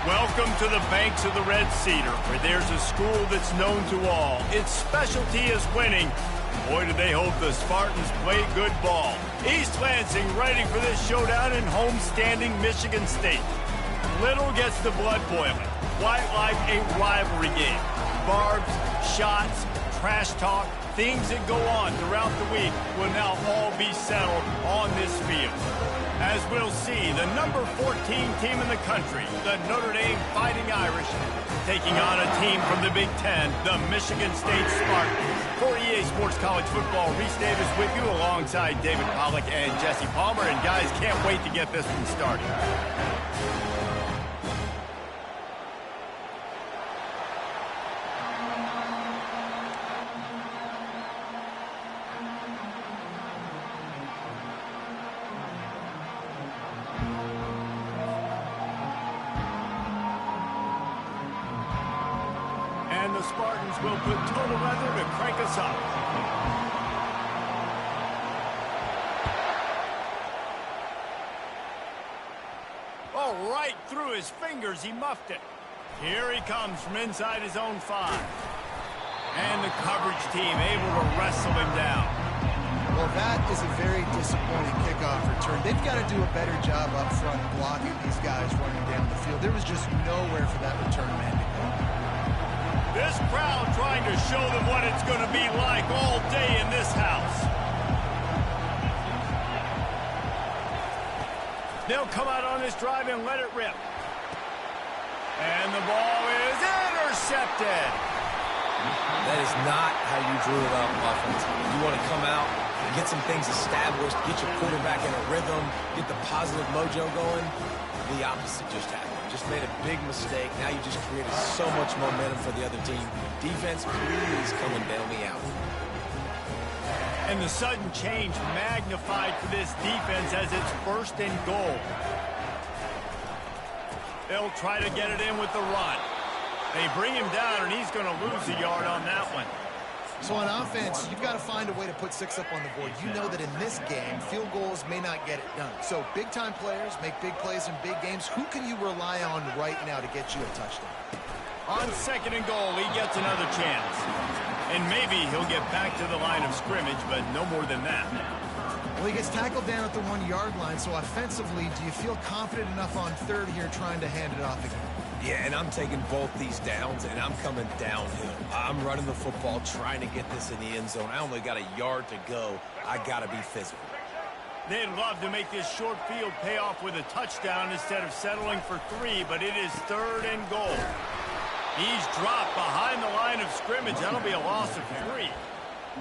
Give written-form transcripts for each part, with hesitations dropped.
Welcome to the banks of the Red Cedar, where there's a school that's known to all. Its specialty is winning. Boy, do they hope the Spartans play good ball. East Lansing ready for this showdown in home-standing Michigan State. Little gets the blood boiling, quite like a rivalry game. Barbs, shots, trash talk, things that go on throughout the week will now all be settled on this field. As we'll see, the number 14 team in the country, the Notre Dame Fighting Irish, taking on a team from the Big Ten, the Michigan State Spartans. For EA Sports College Football, Reese Davis with you alongside David Pollack and Jesse Palmer. And guys, can't wait to get this one started. And the Spartans will put total weather to crank us up. Oh, right through his fingers, he muffed it. Here he comes from inside his own 5. And the coverage team able to wrestle him down. Well, that is a very disappointing kickoff return. They've got to do a better job up front blocking these guys running down the field. There was just nowhere for that return man to go. This crowd trying to show them what it's going to be like all day in this house. They'll come out on this drive and let it rip. And the ball is intercepted. That is not how you drew it up offensively. You want to come out, get some things established, get your quarterback in a rhythm, get the positive mojo going. The opposite just happened. Just made a big mistake. Now you just created so much momentum for the other team. Defense, please come and bail me out. And the sudden change magnified for this defense as it's 1st and goal. They'll try to get it in with the run. They bring him down, and he's going to lose a yard on that one. So on offense, you've got to find a way to put 6 up on the board. You know that in this game, field goals may not get it done. So big-time players make big plays in big games. Who can you rely on right now to get you a touchdown? On 2nd and goal, he gets another chance. And maybe he'll get back to the line of scrimmage, but no more than that. Well, he gets tackled down at the 1-yard line, so offensively, do you feel confident enough on 3rd here trying to hand it off again? Yeah, and I'm taking both these downs, and I'm coming downhill. I'm running the football, trying to get this in the end zone. I only got a yard to go. I got to be physical. They'd love to make this short field pay off with a touchdown instead of settling for 3, but it is 3rd and goal. He's dropped behind the line of scrimmage. That'll be a loss of 3.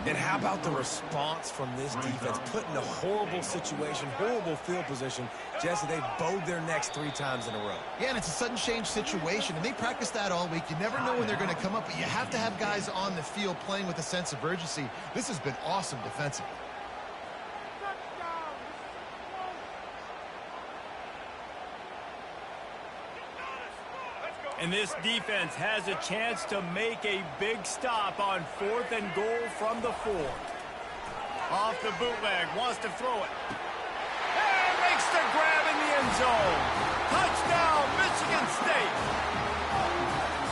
And how about the response from this defense? Put in a horrible situation, horrible field position. Jesse, they've bowed their necks 3 times in a row. Yeah, and it's a sudden change situation, and they practice that all week. You never know when they're going to come up, but you have to have guys on the field playing with a sense of urgency. This has been awesome defensively. And this defense has a chance to make a big stop on 4th and goal from the 4. Off the bootleg, wants to throw it. And makes the grab in the end zone. Touchdown, Michigan State.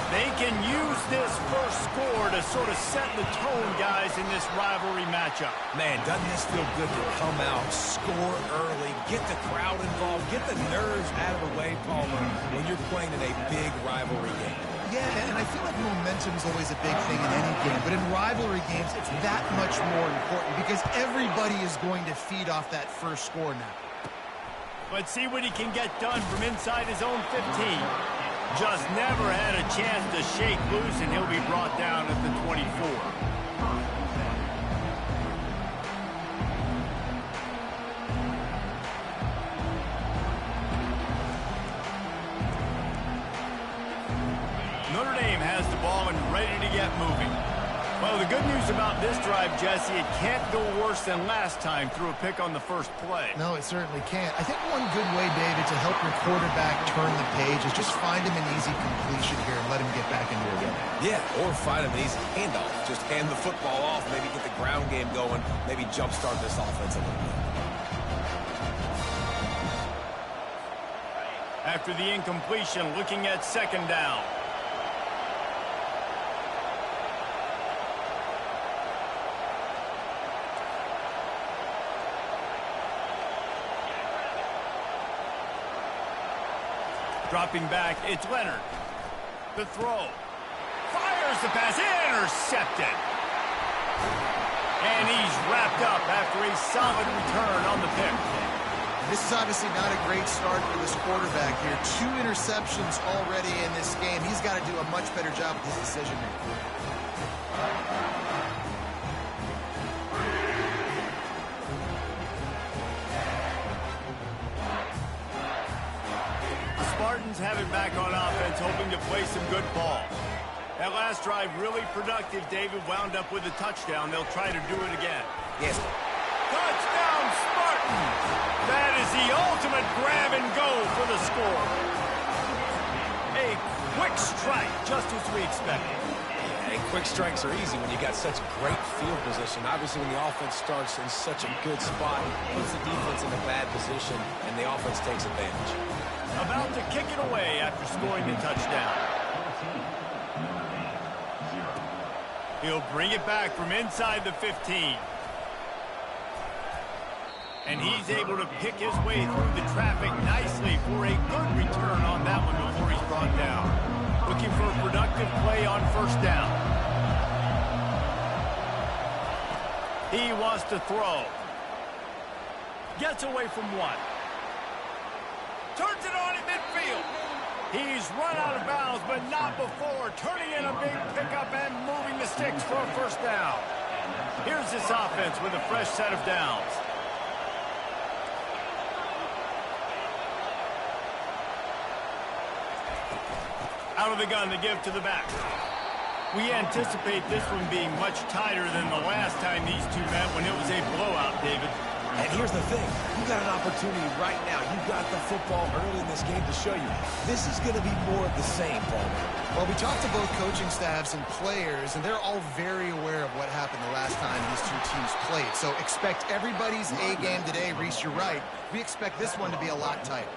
They can use this first score to sort of set the tone, guys, in this rivalry matchup. Man, doesn't this feel good to come out, score early, get the crowd involved, get the nerves out of the way, Palmer, when you're playing in a big rivalry game? Yeah, and I feel like momentum is always a big thing in any game, but in rivalry games, it's that much more important because everybody is going to feed off that first score now. Let's see what he can get done from inside his own 15. Just never had a chance to shake loose, and he'll be brought down at the 24. Notre Dame has the ball and ready to get moving. Well, the good news about this drive, Jesse, it can't go worse than last time through a pick on the first play. No, it certainly can't. I think one good way, David, to help your quarterback turn the page is just find him an easy completion here and let him get back into a rhythm. Yeah, or find him an easy handoff. Just hand the football off, maybe get the ground game going, maybe jumpstart this offense a little bit. After the incompletion, looking at second down. Dropping back, it's Leonard. The throw. Fires the pass, intercepted. And he's wrapped up after a solid return on the pick. This is obviously not a great start for this quarterback here. 2 interceptions already in this game. He's got to do a much better job with his decision making. The Spartans have it back on offense, hoping to play some good ball. That last drive really productive. David wound up with a touchdown. They'll try to do it again. Yes. Touchdown, Spartans! That is the ultimate grab and go for the score. A quick strike, just as we expected. Hey, quick strikes are easy when you got such great field position. Obviously, when the offense starts in such a good spot, puts the defense in a bad position, and the offense takes advantage. About to kick it away after scoring the touchdown. He'll bring it back from inside the 15. And he's able to pick his way through the traffic nicely for a good return on that one before he's brought down. Looking for a productive play on first down. He wants to throw. Gets away from one. Turns it on in midfield. He's run out of bounds, but not before. Turning in a big pickup and moving the sticks for a first down. Here's this offense with a fresh set of downs. Out of the gun to give to the back. We anticipate this one being much tighter than the last time these two met when it was a blowout, David. And here's the thing. You got an opportunity right now. You got the football early in this game to show you. This is going to be more of the same, Paul. Well, we talked to both coaching staffs and players, and they're all very aware of what happened the last time these two teams played. So expect everybody's A game today. Reese, you're right. We expect this one to be a lot tighter.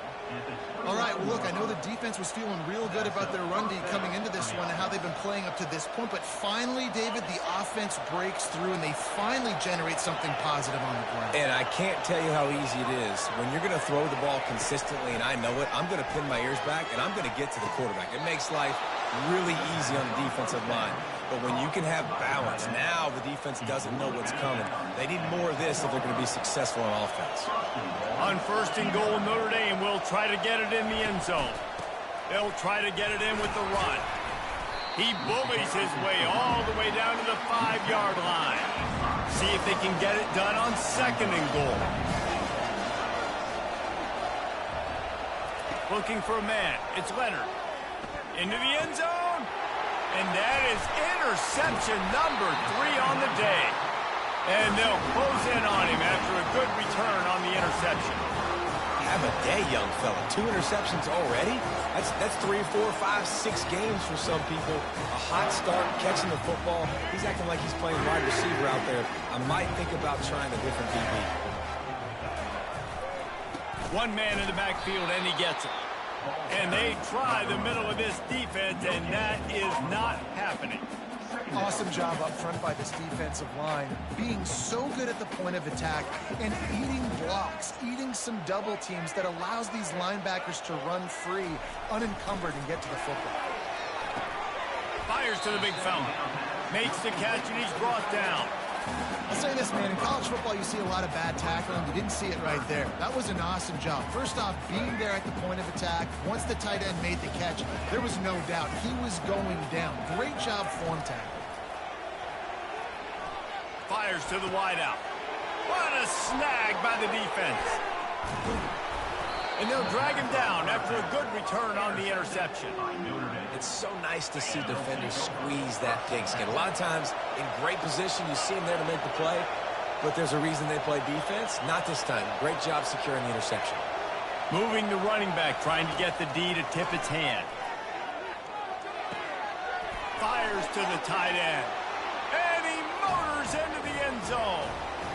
All right, well, look, I know the defense was feeling real good about their run D coming into this one and how they've been playing up to this point. But finally, David, the offense breaks through and they finally generate something positive on the ground. And I can't tell you how easy it is. When you're going to throw the ball consistently, and I know it, I'm going to pin my ears back, and I'm going to get to the quarterback. It makes life really easy on the defensive line. But when you can have balance, now the defense doesn't know what's coming. They need more of this if they're going to be successful on offense. On first and goal, Notre Dame will try to get it in the end zone. They'll try to get it in with the run. He bullies his way all the way down to the 5-yard line. See if they can get it done on second and goal. Looking for a man. It's Leonard. Into the end zone. And that is interception number 3 on the day. And they'll close in on him after a good return on the interception. Have a day, young fella. 2 interceptions already? That's 3, 4, 5, 6 games for some people. A hot start, catching the football. He's acting like he's playing wide receiver out there. I might think about trying a different DB. One man in the backfield, and he gets it. And they try the middle of this defense, and that is not happening. Awesome job up front by this defensive line, being so good at the point of attack and eating blocks, eating some double teams that allows these linebackers to run free, unencumbered, and get to the football. Fires to the big fella. Makes the catch, and he's brought down. I'll say this, man, in college football you see a lot of bad tackling. You didn't see it right there. That was an awesome job. First off, being there at the point of attack. Once the tight end made the catch, there was no doubt he was going down. Great job form tackling. Fires to the wideout. What a snag by the defense. And they'll drag him down after a good return on the interception. It's so nice to see defenders squeeze that pigskin. A lot of times, in great position, you see them there to make the play, but there's a reason they play defense. Not this time. Great job securing the interception. Moving the running back, trying to get the D to tip its hand. Fires to the tight end. And he motors into the end zone.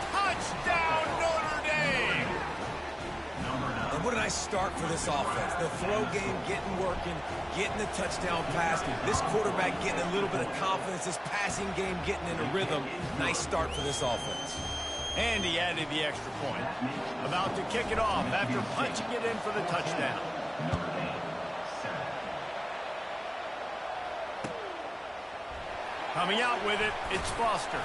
Touchdown, Notre Dame! And what a nice start for this offense. The throw game getting working, getting the touchdown pass. This quarterback getting a little bit of confidence. This passing game getting in a rhythm. Nice start for this offense. And he added the extra point. About to kick it off after punching it in for the touchdown. Coming out with it, it's Foster.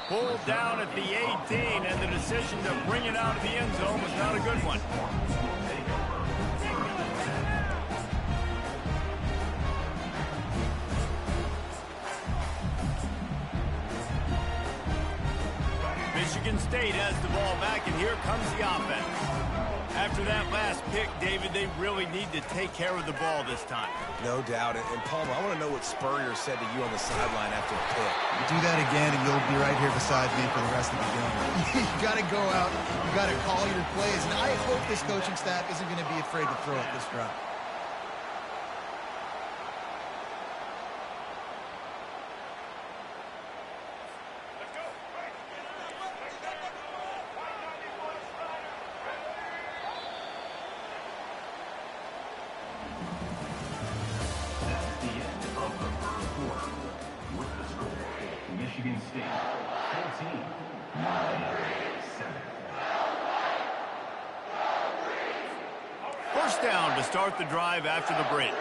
Pulled down at the 18, and the decision to bring it out of the end zone was not a good one. Michigan State has the ball back, and here comes the offense. After that last pick, David, they really need to take care of the ball this time. No doubt. And Palmer, I want to know what Spurrier said to you on the sideline after the pick. Do that again, and you'll be right here beside me for the rest of the game. You got to go out. You got to call your plays. And I hope this coaching staff isn't going to be afraid to throw it this drive. Michigan State, 14, 9, 7. First down to start the drive after the break.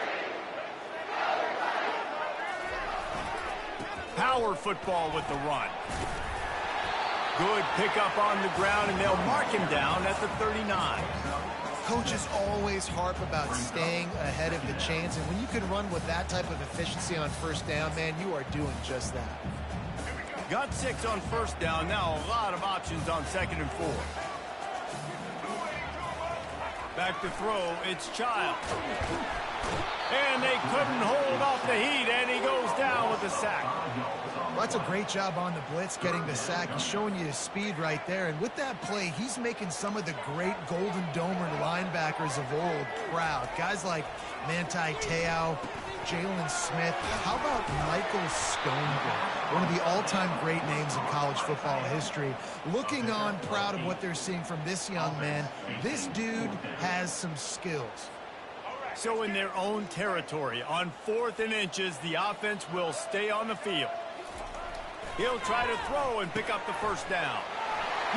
Power football with the run. Good pickup on the ground, and they'll mark him down at the 39. Coaches always harp about staying ahead of the chains, and when you can run with that type of efficiency on first down, man, you are doing just that. Got 6 on first down. Now a lot of options on 2nd and 4. Back to throw. It's Child. And they couldn't hold off the heat, and he goes down with the sack. Well, that's a great job on the blitz, getting the sack. He's showing you his speed right there. And with that play, he's making some of the great Golden Domer linebackers of old proud. Guys like Ncaa, Jalen Smith. How about Michael Stonebrook, one of the all-time great names in college football history? Looking on, proud of what they're seeing from this young man. This dude has some skills. So in their own territory, on 4th and inches, the offense will stay on the field. He'll try to throw and pick up the first down.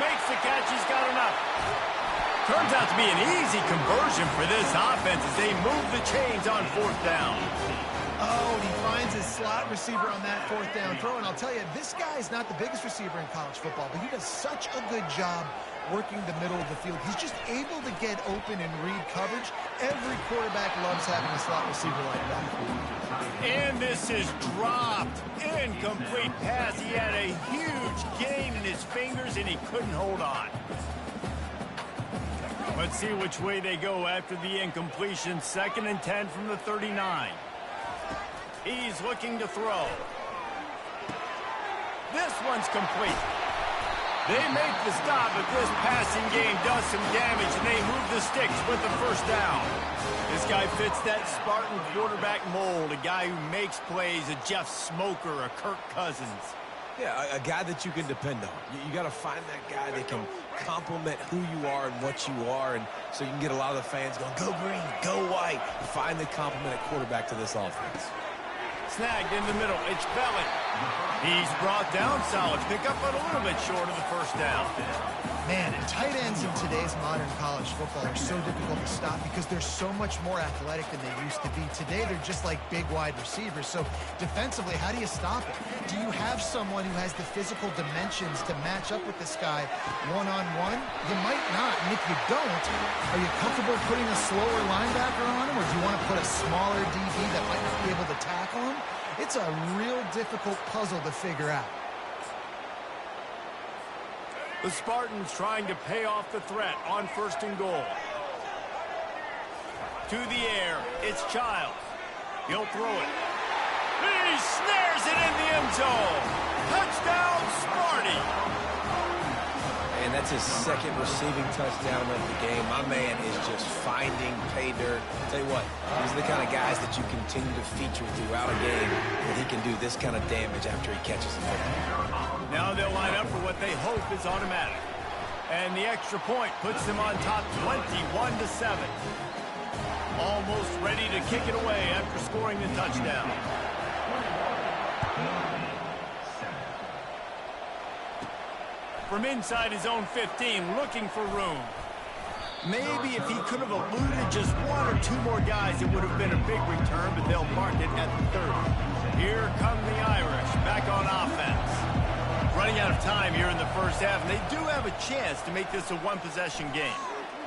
Makes the catch. He's got enough. Turns out to be an easy conversion for this offense as they move the chains on 4th down. Oh, and he finds his slot receiver on that 4th down throw. And I'll tell you, this guy's not the biggest receiver in college football, but he does such a good job working the middle of the field. He's just able to get open and read coverage. Every quarterback loves having a slot receiver like that. And this is dropped. Incomplete pass. He had a huge gain in his fingers, and he couldn't hold on. Let's see which way they go after the incompletion. 2nd and 10 from the 39. He's looking to throw. This one's complete. They make the stop, but this passing game does some damage, and they move the sticks with the first down. This guy fits that Spartan quarterback mold, a guy who makes plays, a Jeff Smoker, a Kirk Cousins. Yeah, a guy that you can depend on. You got to find that guy that can complement who you are and what you are, and so you can get a lot of the fans going, go green, go white. Find the complement at quarterback to this offense. Snagged in the middle. It's Belling. He's brought down. Solid pickup, but a little bit short of the first down. Man, and tight ends in today's modern college football are so difficult to stop because they're so much more athletic than they used to be. Today, they're just like big wide receivers. So defensively, how do you stop it? Do you have someone who has the physical dimensions to match up with this guy one-on-one? You might not. And if you don't, are you comfortable putting a slower linebacker on him, or do you want to put a smaller DB that might not be able to tackle him? It's a real difficult puzzle to figure out. The Spartans trying to pay off the threat on 1st and goal. To the air, it's Childs. He'll throw it. He snares it in the end zone. Touchdown, Sparty. And that's his 2nd receiving touchdown of the game. My man is just finding pay dirt. Tell you what, these are the kind of guys that you continue to feature throughout a game when he can do this kind of damage after he catches the football. Now they'll line up for what they hope is automatic. And the extra point puts them on top 21-7. Almost ready to kick it away after scoring the touchdown. From inside his own 15, looking for room. Maybe if he could have eluded just one or two more guys, it would have been a big return, but they'll mark it at the 30. Here come the Irish, back on offense. Running out of time here in the first half, and they do have a chance to make this a one-possession game.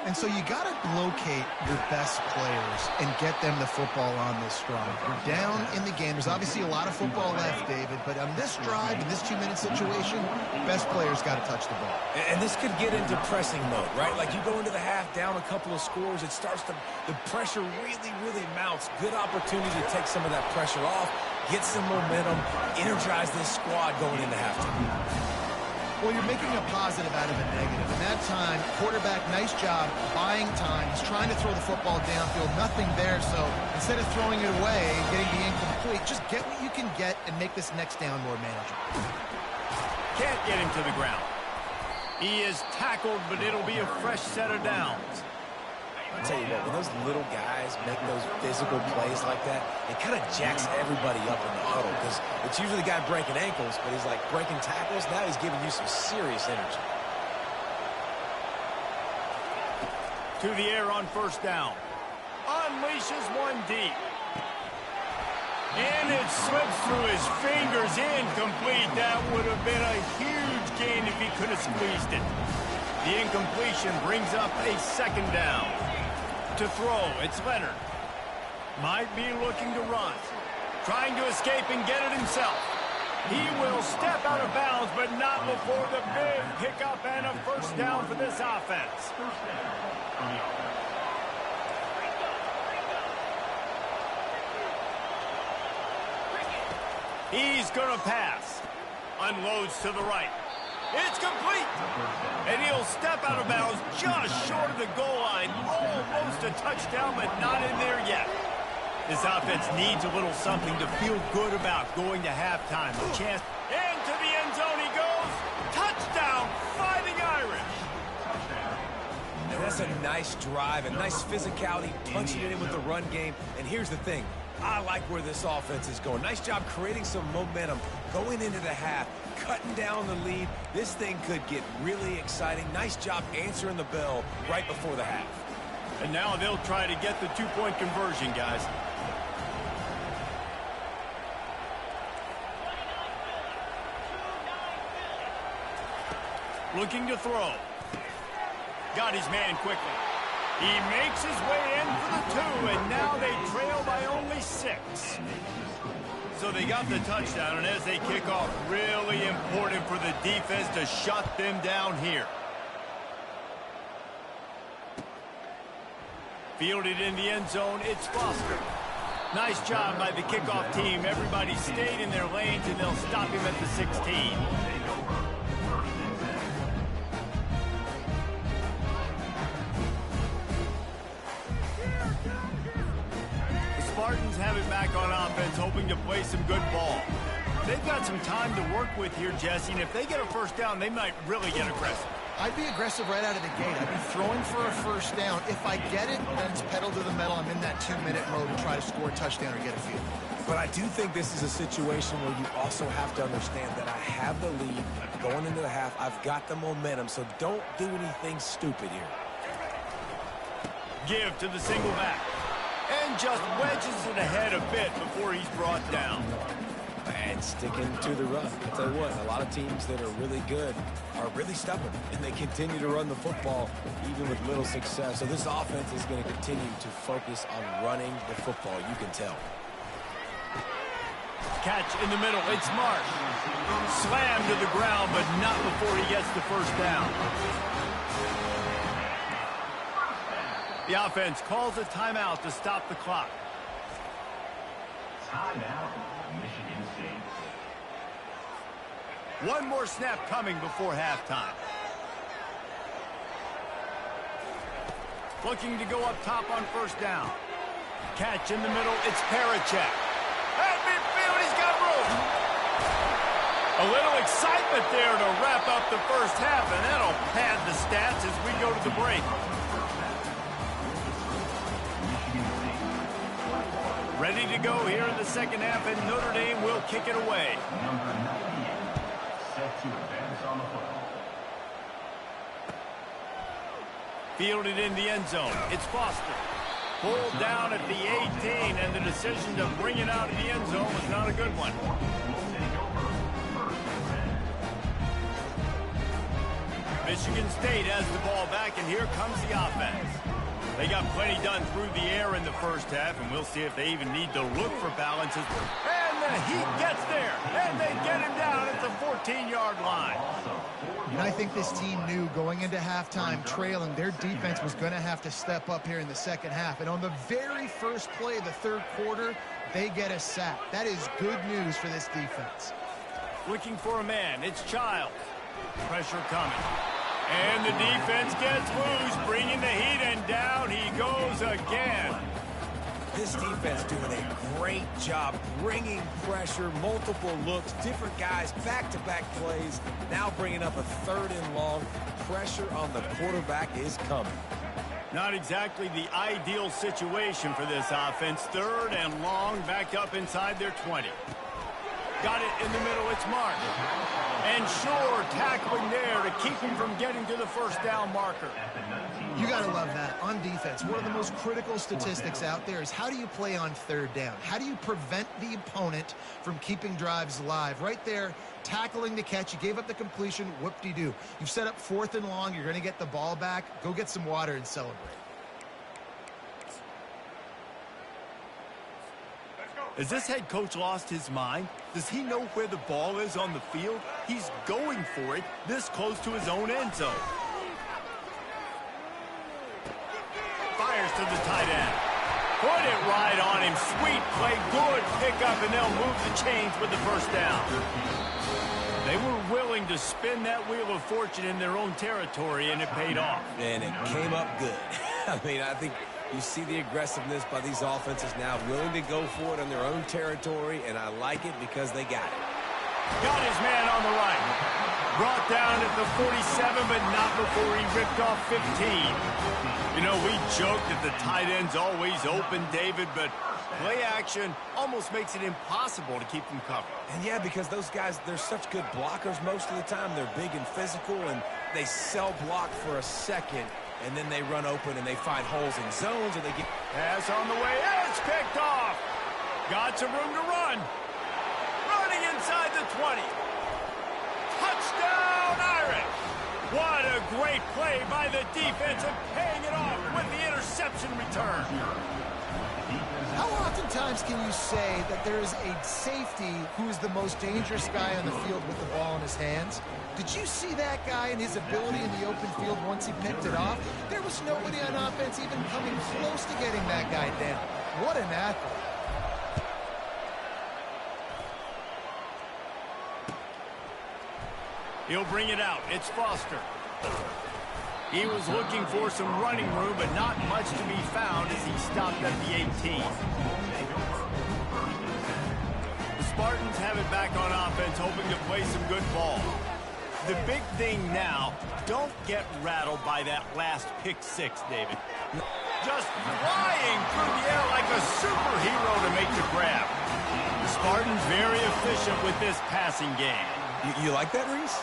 And so you got to locate your best players and get them the football on this drive. You're down in the game. There's obviously a lot of football left, David, but on this drive, in this 2-minute situation, best players got to touch the ball. And this could get into pressing mode, right? Like you go into the half down a couple of scores, it starts to, the pressure really mounts. Good opportunity to take some of that pressure off, get some momentum, energize this squad going into halftime. Well, you're making a positive out of a negative. In that time, quarterback, nice job, buying time. He's trying to throw the football downfield. Nothing there, so instead of throwing it away and getting the incomplete, just get what you can get and make this next down more manageable. Can't get him to the ground. He is tackled, but it'll be a fresh set of downs. I'll tell you what, when those little guys make those physical plays like that, it kind of jacks everybody up in the huddle because it's usually the guy breaking ankles, but he's like breaking tackles. Now he's giving you some serious energy. To the air on first down. Unleashes one deep. And it slips through his fingers. Incomplete. That would have been a huge gain if he could have squeezed it. The incompletion brings up a second down. To throw, it's Leonard. Might be looking to run. Trying to escape and get it himself. He will step out of bounds, but not before the big pickup and a first down for this offense. He's going to pass. Unloads to the right. It's complete. And he'll step out of bounds just short of the goal line. Almost a touchdown, but not in there yet. This offense needs a little something to feel good about going to halftime. A chance. Into the end zone he goes. Touchdown, Fighting Irish. And that's a nice drive, a nice physicality, punching it in with the run game. And here's the thing. I like where this offense is going. Nice job creating some momentum going into the half, cutting down the lead. This thing could get really exciting. Nice job answering the bell right before the half. And now they'll try to get the two-point conversion, guys. Looking to throw. Got his man quickly. He makes his way in for the 2, and now they trail by only 6. So they got the touchdown, and as they kick off, really important for the defense to shut them down here. Fielded in the end zone, it's Foster. Nice job by the kickoff team. Everybody stayed in their lanes, and they'll stop him at the 16. Spartans have it back on offense, hoping to play some good ball. They've got some time to work with here, Jesse, and if they get a first down, they might really get aggressive. I'd be aggressive right out of the gate. I'd be throwing for a first down. If I get it, then it's pedal to the metal. I'm in that 2-minute mode to try to score a touchdown or get a field. But I do think this is a situation where you also have to understand that I have the lead going into the half. I've got the momentum, so don't do anything stupid here. Give to the single back. And just wedges it ahead a bit before he's brought down. And sticking to the run. I'll tell you what, a lot of teams that are really good are really stubborn, and they continue to run the football even with little success. So this offense is going to continue to focus on running the football, you can tell. Catch in the middle, it's Marsh. Slammed to the ground, but not before he gets the first down. The offense calls a timeout to stop the clock. Timeout, Michigan State. One more snap coming before halftime. Looking to go up top on first down. Catch in the middle, it's Parachek. At midfield, he's got room. A little excitement there to wrap up the first half, and that'll pad the stats as we go to the break. Ready to go here in the second half, and Notre Dame will kick it away. Number 98, set to advance on the football. Fielded in the end zone. It's Foster. Pulled down at the 18, and the decision to bring it out of the end zone was not a good one. Michigan State has the ball back, and here comes the offense. They got plenty done through the air in the first half, and we'll see if they even need to look for balances. And the Heat gets there, and they get him down at the 14-yard line. And I think this team knew going into halftime trailing, their defense was going to have to step up here in the second half. And on the very first play of the third quarter, they get a sack. That is good news for this defense. Looking for a man. It's Childs. Pressure coming. And the defense gets loose, bringing the Heat, and down he goes again. This defense doing a great job bringing pressure, multiple looks, different guys, back-to-back plays. Now bringing up a 3rd and long. Pressure on the quarterback is coming. Not exactly the ideal situation for this offense. 3rd and long, back up inside their 20. Got it in the middle. It's Mark. And sure, tackling there to keep him from getting to the first down marker. You got to love that. On defense, one of the most critical statistics out there is how do you play on 3rd down? How do you prevent the opponent from keeping drives alive? Right there, tackling the catch. You gave up the completion. Whoop-de-doo. You've set up 4th and long. You're going to get the ball back. Go get some water and celebrate. Has this head coach lost his mind? Does he know where the ball is on the field? He's going for it this close to his own end zone. Fires to the tight end. Put it right on him. Sweet play. Good pickup, and they'll move the chains with the first down. They were willing to spin that wheel of fortune in their own territory, and it paid off. And it came up good. I mean, I think you see the aggressiveness by these offenses now, willing to go for it on their own territory, and I like it because they got it. Got his man on the right. Brought down at the 47, but not before he ripped off 15. You know, we joked that the tight end's always open, David, but play action almost makes it impossible to keep them covered. And yeah, because those guys, they're such good blockers most of the time. They're big and physical, and they sell block for a second, and then they run open and they find holes in zones, and they get... Pass on the way. It's picked off. Got some room to run. Running inside the 20. Touchdown, Irish. What a great play by the defense and paying it off with the interception return. How oftentimes can you say that there is a safety who is the most dangerous guy on the field with the ball in his hands? Did you see that guy and his ability in the open field once he picked it off? There was nobody on offense even coming close to getting that guy down. What an athlete. He'll bring it out. It's Foster. He was looking for some running room, but not much to be found as he stopped at the 18. The Spartans have it back on offense, hoping to play some good ball. The big thing now, don't get rattled by that last pick six, David. Just flying through the air like a superhero to make the grab. The Spartans very efficient with this passing game. You like that, Reese?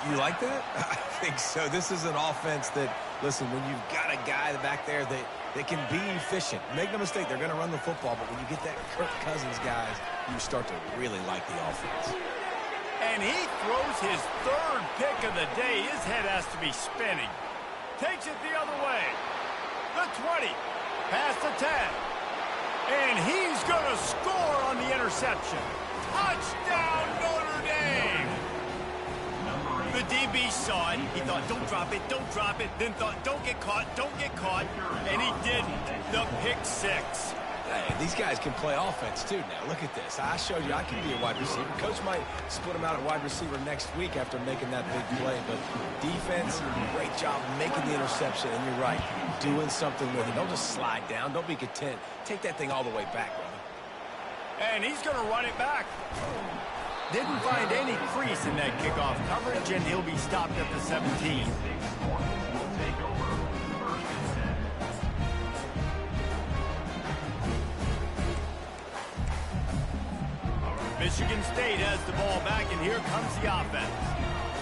You like that? I think so. This is an offense that, listen, when you've got a guy back there that can be efficient, make no mistake, they're going to run the football, but when you get that Kirk Cousins guys, you start to really like the offense. And he throws his 3rd pick of the day. His head has to be spinning. Takes it the other way. The 20. Past the 10. And he's going to score on the interception. Touchdown, Notre Dame. The DB saw it. He thought, don't drop it, don't drop it. Then thought, don't get caught, don't get caught. And he didn't. The pick six. Hey, these guys can play offense, too. Now, look at this. I showed you I can be a wide receiver. Coach might split him out at wide receiver next week after making that big play. But defense, great job making the interception. And you're right, doing something with it. Don't just slide down. Don't be content. Take that thing all the way back, brother. And he's going to run it back. Didn't find any crease in that kickoff coverage, and he'll be stopped at the 17. Michigan State has the ball back, and here comes the offense.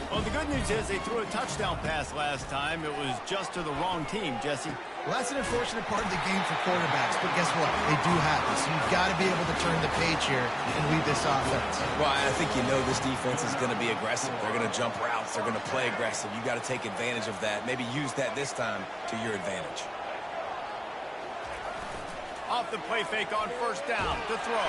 Well, the good news is they threw a touchdown pass last time. It was just to the wrong team, Jesse. Well, that's an unfortunate part of the game for quarterbacks, but guess what? They do happen, so you've got to be able to turn the page here and lead this offense. Well, I think you know this defense is going to be aggressive. They're going to jump routes. They're going to play aggressive. You've got to take advantage of that. Maybe use that this time to your advantage. Off the play fake on first down to throw.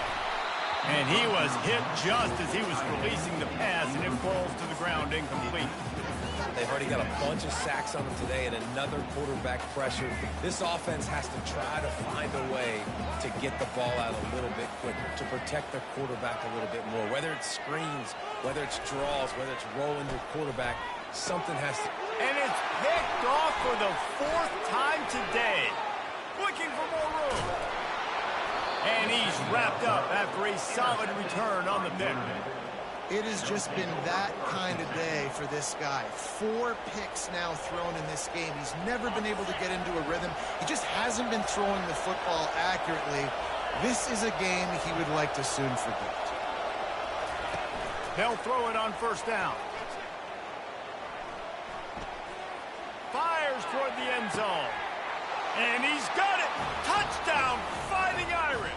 And he was hit just as he was releasing the pass, and it falls to the ground incomplete. They've already got a bunch of sacks on them today and another quarterback pressure. This offense has to try to find a way to get the ball out a little bit quicker, to protect their quarterback a little bit more. Whether it's screens, whether it's draws, whether it's rolling your quarterback, something has to... And it's picked off for the 4th time today. Looking for more room. And he's wrapped up after a solid return on the pick. It has just been that kind of day for this guy. 4 picks now thrown in this game. He's never been able to get into a rhythm. He just hasn't been throwing the football accurately. This is a game he would like to soon forget. They'll throw it on first down. Fires toward the end zone. And he's got it. Touchdown, Fighting Irish.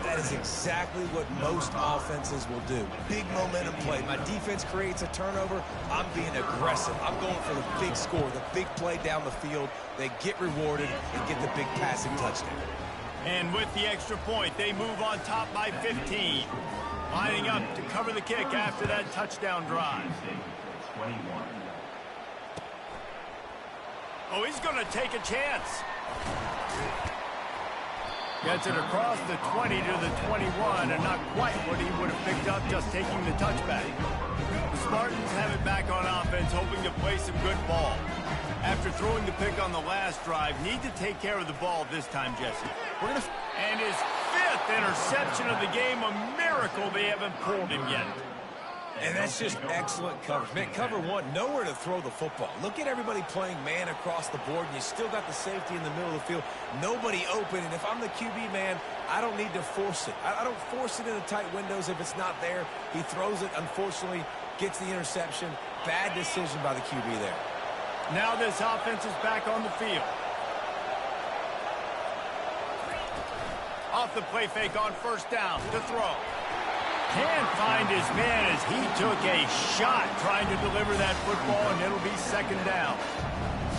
That is exactly what most offenses will do. Big momentum play. My defense creates a turnover. I'm being aggressive. I'm going for the big score, the big play down the field. They get rewarded and get the big passing touchdown. And with the extra point, they move on top by 15. Lining up to cover the kick after that touchdown drive. Oh, he's going to take a chance. Gets it across the 20 to the 21, and not quite what he would have picked up just taking the touchback. The Spartans have it back on offense, hoping to play some good ball. After throwing the pick on the last drive, need to take care of the ball this time, Jesse. And his 5th interception of the game, a miracle they haven't pulled him yet. And that's just excellent coverage. Man, cover one, nowhere to throw the football. Look at everybody playing man across the board, and you still got the safety in the middle of the field. Nobody open, and if I'm the QB, man, I don't need to force it. I don't force it in the tight windows if it's not there. He throws it, unfortunately, gets the interception. Bad decision by the QB there. Now this offense is back on the field. Off the play fake on first down to throw. Can't find his man as he took a shot trying to deliver that football, and it'll be second down.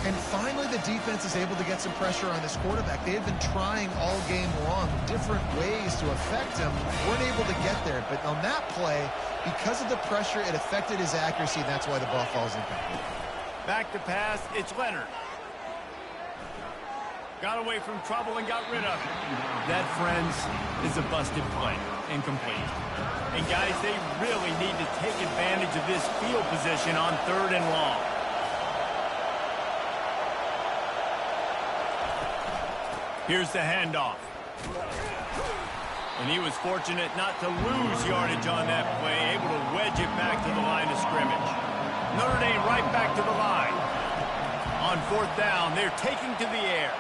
And finally, the defense is able to get some pressure on this quarterback. They have been trying all game long different ways to affect him. Weren't able to get there, but on that play, because of the pressure, it affected his accuracy, and that's why the ball falls incomplete. Back to pass, it's Leonard. Got away from trouble and got rid of it. That, friends, is a busted play. Incomplete. And, guys, they really need to take advantage of this field position on 3rd and long. Here's the handoff. And he was fortunate not to lose yardage on that play, able to wedge it back to the line of scrimmage. Notre Dame right back to the line. On 4th down, they're taking to the air.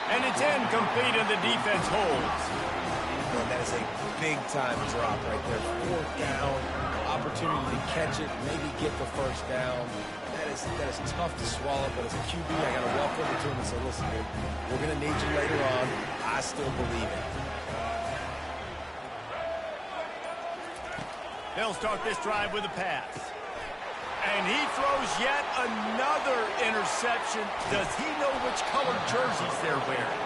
And it's incomplete, and the defense holds. Man, that is a big-time drop right there. 4th down, opportunity to catch it, maybe get the first down. That is tough to swallow, but as a QB, I got to walk over to him and say, listen, dude, we're going to need you later on. I still believe it. They'll start this drive with a pass. And he throws yet another interception. Does he know which colored jerseys they're wearing?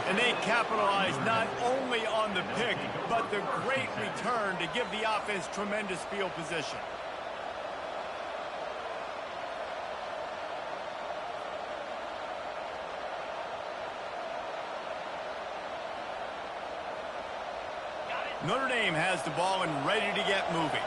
And they capitalize not only on the pick, but the great return to give the offense tremendous field position. Notre Dame has the ball and ready to get moving.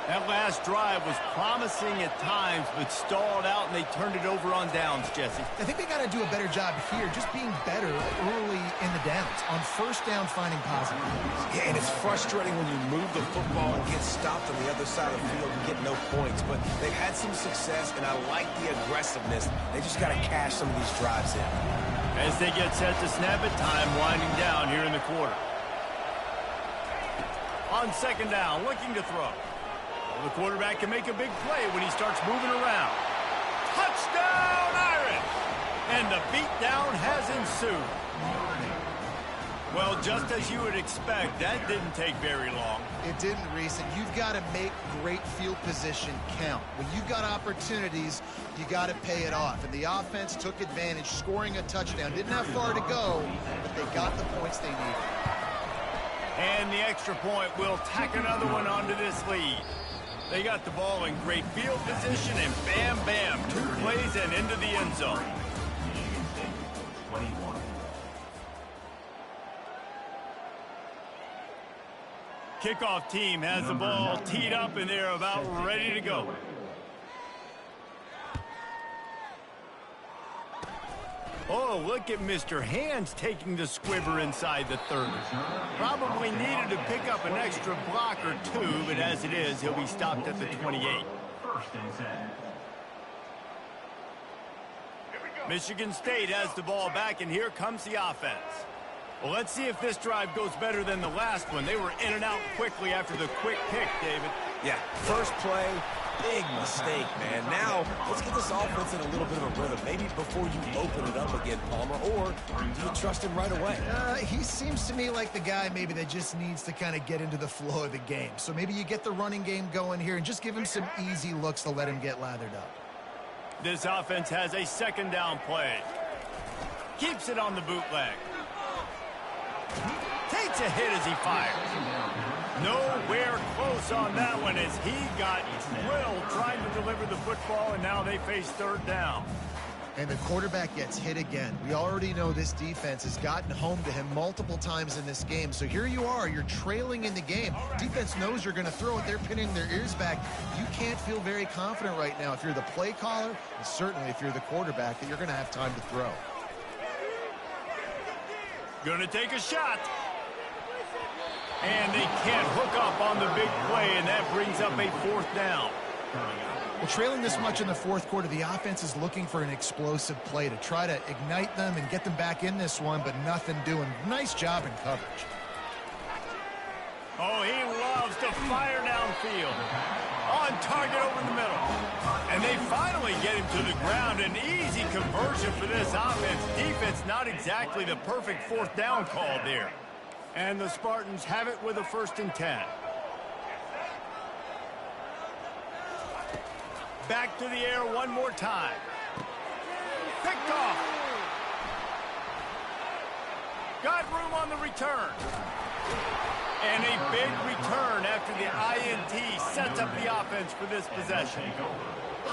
That last drive was promising at times, but stalled out, and they turned it over on downs, Jesse. I think they got to do a better job here, just being better early in the downs. On first down, finding positive. Yeah, and it's frustrating when you move the football and get stopped on the other side of the field and get no points. But they've had some success, and I like the aggressiveness. They just got to cash some of these drives in. As they get set to snap it, time winding down here in the quarter. On second down, looking to throw. The quarterback can make a big play when he starts moving around. Touchdown, Irish! And the beatdown has ensued. Well, just as you would expect, that didn't take very long. It didn't, Reese, and you've got to make great field position count. When you've got opportunities, you got to pay it off. And the offense took advantage, scoring a touchdown. Didn't have far to go, but they got the points they needed. And the extra point will tack another one onto this lead. They got the ball in great field position, and bam, bam, 2 plays and into the end zone. Kickoff team has the ball teed up, and they're about ready to go. Oh, look at Mr. Hands taking the squibber inside the 30. Probably needed to pick up an extra block or 2, but as it is, he'll be stopped at the 28. First and 10. Michigan State has the ball back, and here comes the offense. Well, let's see if this drive goes better than the last one. They were in and out quickly after the quick pick, David. Yeah, first play, big mistake, man. Now, let's get this offense in a little bit of a rhythm. Maybe before you open it up again, Palmer, or do you trust him right away? He seems to me like the guy maybe that just needs to kind of get into the flow of the game. So maybe you get the running game going here and just give him some easy looks to let him get lathered up. This offense has a second down play. Keeps it on the bootleg. Takes a hit as he fires. Nowhere close on that one as he got drilled trying to deliver the football, and now they face third down. And the quarterback gets hit again. We already know this defense has gotten home to him multiple times in this game. So here you are, you're trailing in the game. Defense knows you're going to throw it. They're pinning their ears back. You can't feel very confident right now if you're the play caller, and certainly if you're the quarterback, that you're going to have time to throw. Going to take a shot. And they can't hook up on the big play, and that brings up a fourth down. Well, trailing this much in the fourth quarter, the offense is looking for an explosive play to try to ignite them and get them back in this one, but nothing doing. Nice job in coverage. Oh, he loves to fire downfield. On target over the middle. And they finally get him to the ground. An easy conversion for this offense. Defense, not exactly the perfect fourth down call there. And the Spartans have it with a 1st and 10. Back to the air one more time. Picked off. Got room on the return. And a big return after the INT sets up the offense for this possession.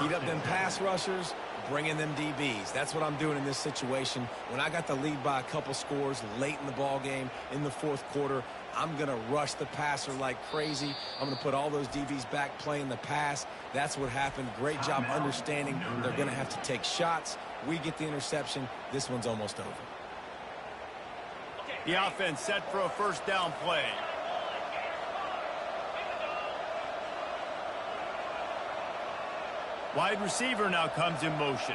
Heat up them pass rushers, bring in them DBs. That's what I'm doing in this situation. When I got the lead by a couple scores late in the ball game in the fourth quarter, I'm going to rush the passer like crazy. I'm going to put all those DBs back playing the pass. That's what happened. Great job understanding they're going to have to take shots. We get the interception. This one's almost over. The offense set for a 1st down play. Wide receiver now comes in motion.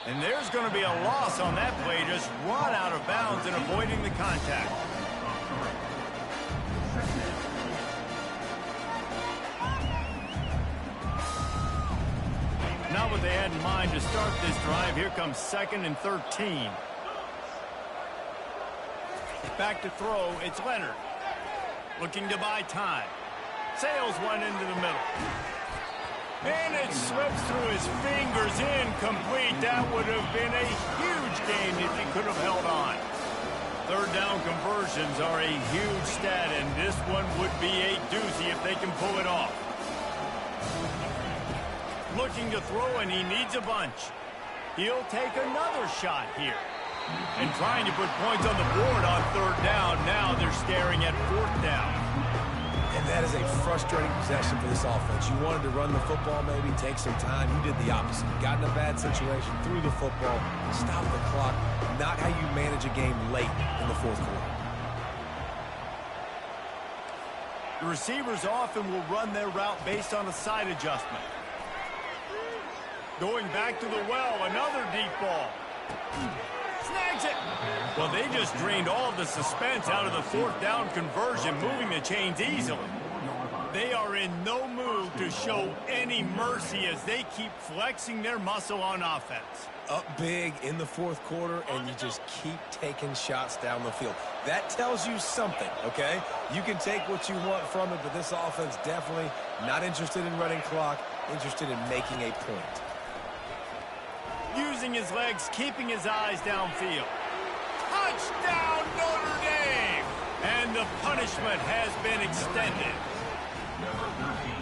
And there's going to be a loss on that play. Just run out of bounds and avoiding the contact. Not what they had in mind to start this drive. Here comes 2nd and 13. Back to throw. It's Leonard. Looking to buy time. Sails one into the middle. And it slips through his fingers, incomplete. That would have been a huge gain if he could have held on. 3rd down conversions are a huge stat, and this one would be a doozy if they can pull it off. Looking to throw, and he needs a bunch. He'll take another shot here. And trying to put points on the board on third down. Now they're staring at fourth down. And that is a frustrating possession for this offense. You wanted to run the football, maybe take some time. You did the opposite. You got in a bad situation, threw the football, stopped the clock. Not how you manage a game late in the fourth quarter. The receivers often will run their route based on a side adjustment. Going back to the well, another deep ball. Snags it. Well, they just drained all of the suspense out of the fourth down conversion, moving the chains easily. They are in no mood to show any mercy as they keep flexing their muscle on offense. Up big in the fourth quarter, and you just keep taking shots down the field. That tells you something, okay? You can take what you want from it, but this offense definitely not interested in running clock, interested in making a point. Using his legs, keeping his eyes downfield. Touchdown, Notre Dame! And the punishment has been extended.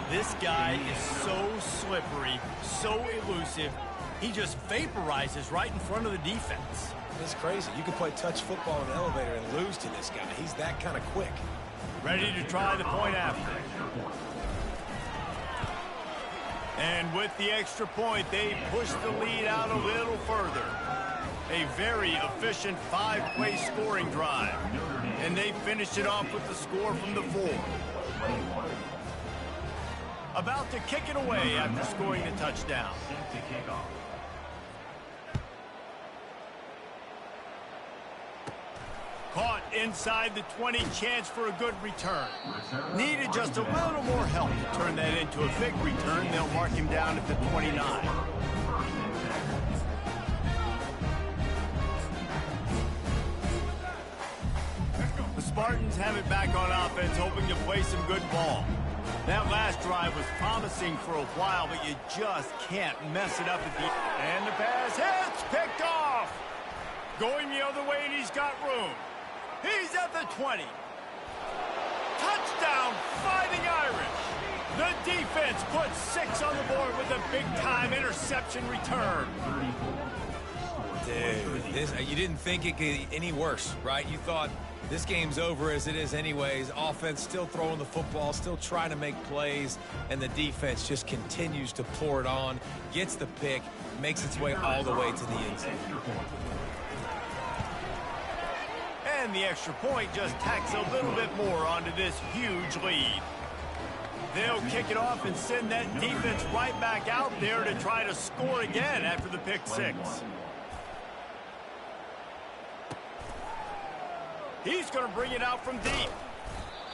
This guy is so slippery, so elusive. He just vaporizes right in front of the defense. It's crazy. You can play touch football in an elevator and lose to this guy. He's that kind of quick. Ready to try the point after. And with the extra point, they push the lead out a little further. A very efficient five-play scoring drive. And they finished it off with the score from the 4. About to kick it away after scoring the touchdown. Caught inside the 20, chance for a good return. Needed just a little more help to turn that into a big return. They'll mark him down at the 29. The Spartans have it back on offense, hoping to play some good ball. That last drive was promising for a while, but you just can't mess it up at the end. And the pass hits, picked off. Going the other way, and he's got room. He's at the 20. Touchdown, Fighting Irish. The defense puts 6 on the board with a big-time interception return. Dude, you didn't think it could get any worse, right? You thought this game's over as it is anyways. Offense still throwing the football, still trying to make plays, and the defense just continues to pour it on, gets the pick, makes its way all the way to the end zone. And the extra point just tacks a little bit more onto this huge lead. They'll kick it off and send that defense right back out there to try to score again after the pick 6. He's going to bring it out from deep.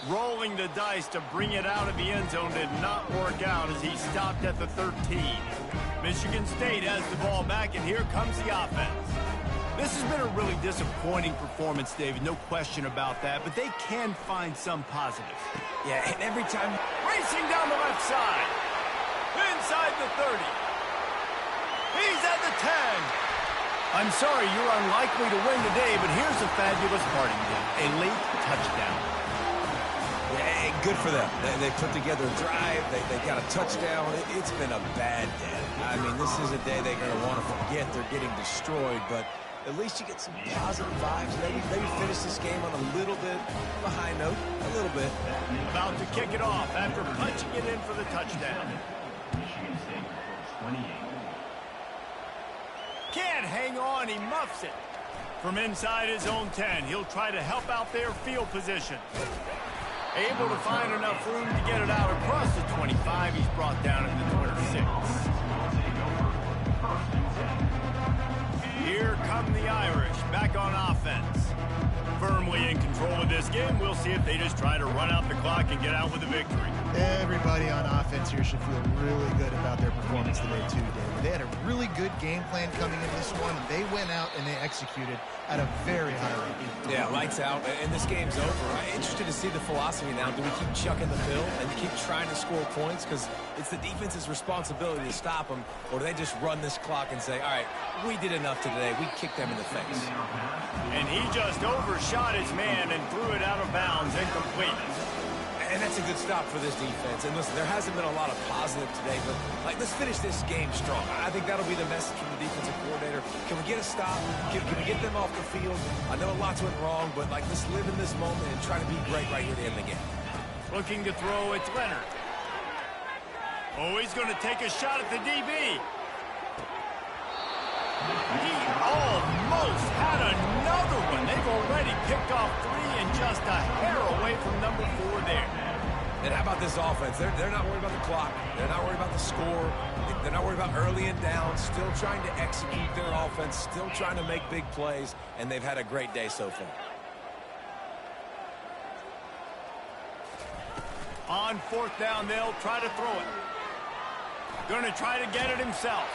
Rolling the dice to bring it out of the end zone did not work out as he stopped at the 13. Michigan State has the ball back, and here comes the offense. This has been a really disappointing performance, David, no question about that, but they can find some positives. Yeah, and every time... Racing down the left side. Inside the 30. He's at the 10. I'm sorry, you're unlikely to win today, but here's a fabulous parting gift. A late touchdown. Yeah, good for them. They put together a drive. They got a touchdown. It's been a bad day. I mean, this is a day they're going to want to forget. They're getting destroyed, but at least you get some positive vibes. Maybe finish this game on a little bit of a high note. A little bit. About to kick it off after punching it in for the touchdown. Can't hang on, he muffs it. From inside his own 10, he'll try to help out their field position. Able to find enough room to get it out across the 25. He's brought down at the 26. Here come the Irish, back on offense. Firmly in control of this game. We'll see if they just try to run out the clock and get out with a victory. Everybody on offense here should feel really good about their performance today, too, David. They had a really good game plan coming into this one. They went out and they executed at a very high rate. Yeah, lights out, and this game's over. I'm interested to see the philosophy now. Do we keep chucking the pill and keep trying to score points? Because it's the defense's responsibility to stop them, or do they just run this clock and say, all right, we did enough today. We kicked them in the face. And he just overshot his man and threw it out of bounds incomplete. And that's a good stop for this defense. And listen, there hasn't been a lot of positive today, but let's finish this game strong. I think that'll be the message from the defensive coordinator. Can we get a stop? Can we get them off the field? I know lots went wrong, but let's live in this moment and try to be great right here at the end of the game. Looking to throw, it's Leonard. Oh, he's going to take a shot at the DB. He almost had another one. They've already picked off 3 and just a hair away from number 4 there. And how about this offense? They're not worried about the clock. They're not worried about the score. They're not worried about early and down. Still trying to execute their offense. Still trying to make big plays. And they've had a great day so far. On 4th down, they'll try to throw it. Going to try to get it himself.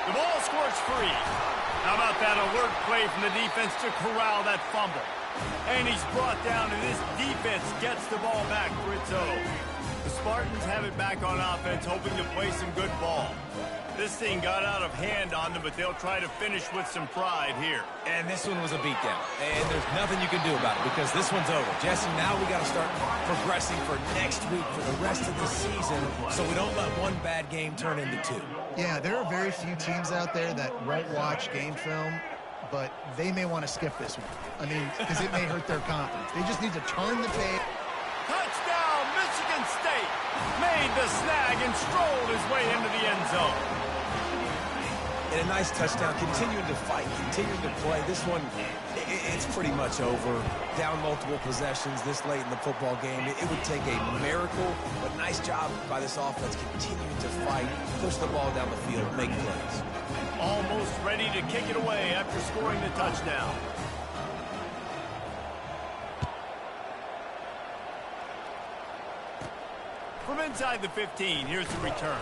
The ball squirts free. How about that alert play from the defense to corral that fumble? And he's brought down, and this defense gets the ball back for its own. The Spartans have it back on offense, hoping to play some good ball. This thing got out of hand on them, but they'll try to finish with some pride here. And this one was a beatdown. And there's nothing you can do about it because this one's over. Jesse, now we got to start progressing for next week for the rest of the season so we don't let one bad game turn into 2. Yeah, there are very few teams out there that won't watch game film, but they may want to skip this one. I mean, because it may hurt their confidence. They just need to turn the page. Touchdown, Michigan State! Made the snag and strolled his way into the end zone. And a nice touchdown, continuing to fight, continuing to play. This one, it's pretty much over. Down multiple possessions this late in the football game. It would take a miracle, but nice job by this offense continuing to fight, push the ball down the field, make plays. Almost ready to kick it away after scoring the touchdown. From inside the 15, here's the return.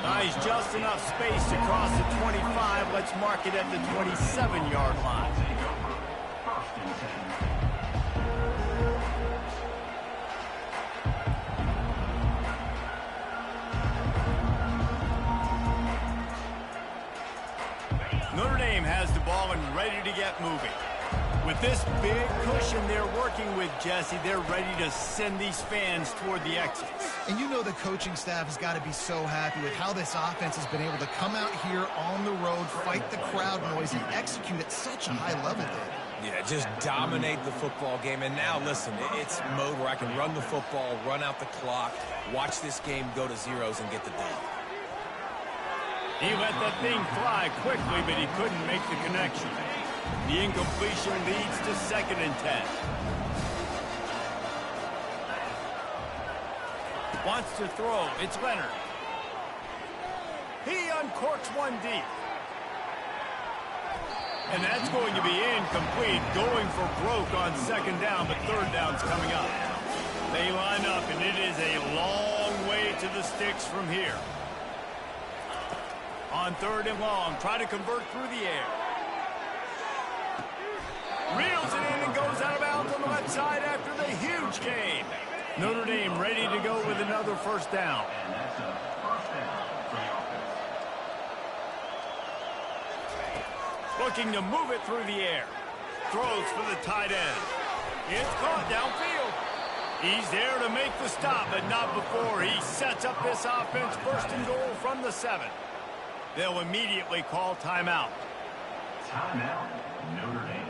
Nice, just enough space to cross the 25. Let's mark it at the 27-yard line. Notre Dame has the ball and ready to get moving. With this big cushion they're working with, Jesse, they're ready to send these fans toward the exits. And you know the coaching staff has got to be so happy with how this offense has been able to come out here on the road, fight the crowd noise, and execute at such a high level, David. Yeah, just dominate the football game. And now, listen, it's mode where I can run the football, run out the clock, watch this game go to zeros and get the dub. He let that thing fly quickly, but he couldn't make the connection. The incompletion leads to 2nd and 10. Wants to throw. It's Leonard. He uncorks one deep. And that's going to be incomplete. Going for broke on 2nd down, but 3rd down's coming up. They line up, and it is a long way to the sticks from here. On 3rd and long, try to convert through the air. Reels it in and goes out of bounds on the left side after the huge gain. Notre Dame ready to go with another 1st down. Looking to move it through the air. Throws for the tight end. It's caught downfield. He's there to make the stop, but not before he sets up this offense 1st and goal from the 7. They'll immediately call timeout. Timeout, Notre Dame.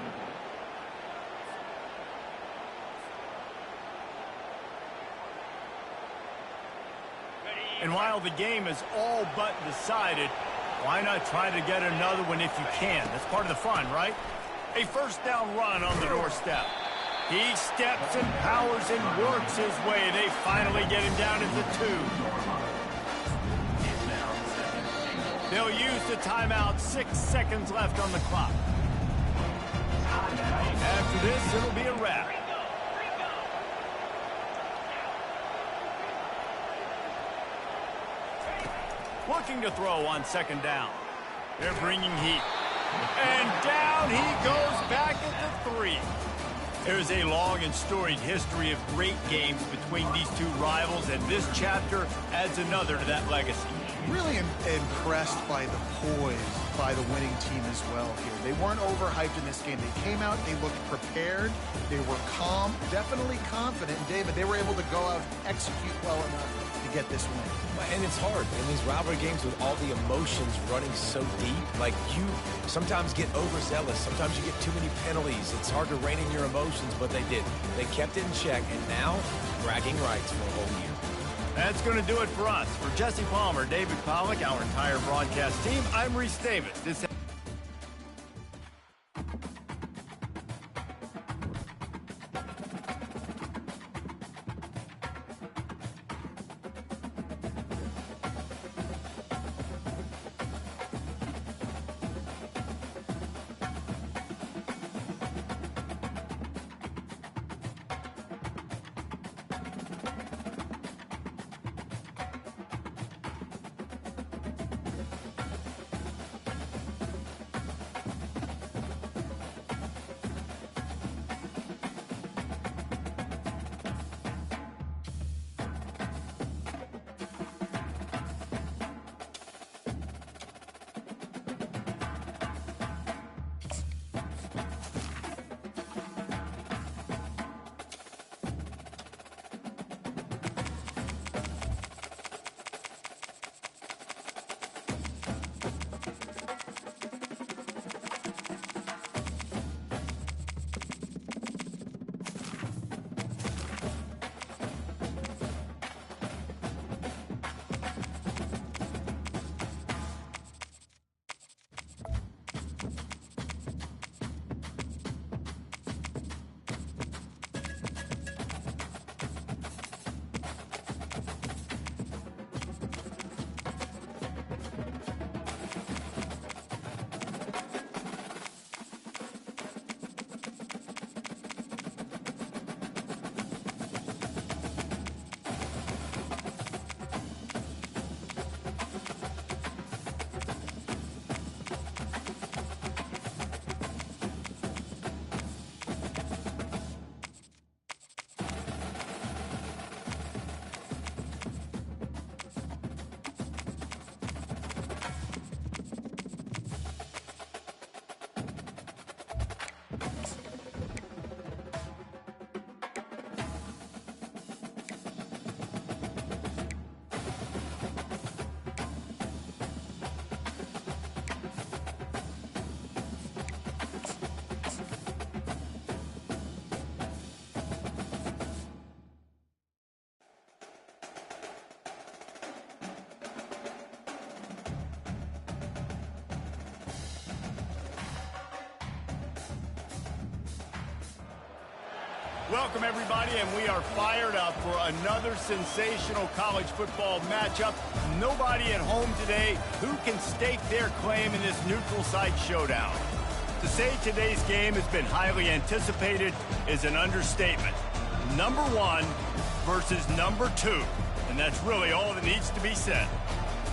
And while the game is all but decided, why not try to get another one if you can? That's part of the fun, right? A 1st down run on the doorstep. He steps and powers and works his way. They finally get him down at the 2. They'll use the timeout. 6 seconds left on the clock. After this, it'll be a wrap. Looking to throw on 2nd down. They're bringing heat. And down he goes back at the 3. There's a long and storied history of great games between these two rivals, and this chapter adds another to that legacy. Really impressed by the poise by the winning team as well here. They weren't overhyped in this game. They came out, they looked prepared, they were calm, definitely confident. And David, they were able to go out and execute well enough to get this win. And it's hard in these rivalry games with all the emotions running so deep. Like, you sometimes get overzealous. Sometimes you get too many penalties. It's hard to rein in your emotions, but they did. They kept it in check, and now bragging rights for a whole year. That's going to do it for us. For Jesse Palmer, David Pollack, our entire broadcast team, I'm Reese Davis. Welcome, everybody, and we are fired up for another sensational college football matchup. Nobody at home today who can stake their claim in this neutral site showdown. To say today's game has been highly anticipated is an understatement. Number one versus number two, and that's really all that needs to be said.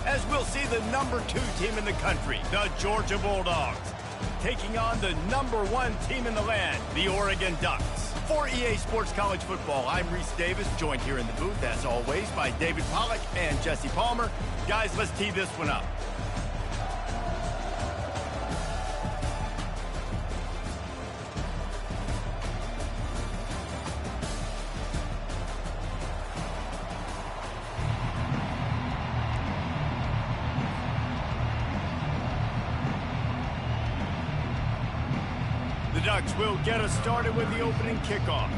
As we'll see the number two team in the country, the Georgia Bulldogs, taking on the number one team in the land, the Oregon Ducks. For EA Sports College Football, I'm Reese Davis, joined here in the booth, as always, by David Pollack and Jesse Palmer. Guys, let's tee this one up. The Ducks will get us started with the opening kickoff.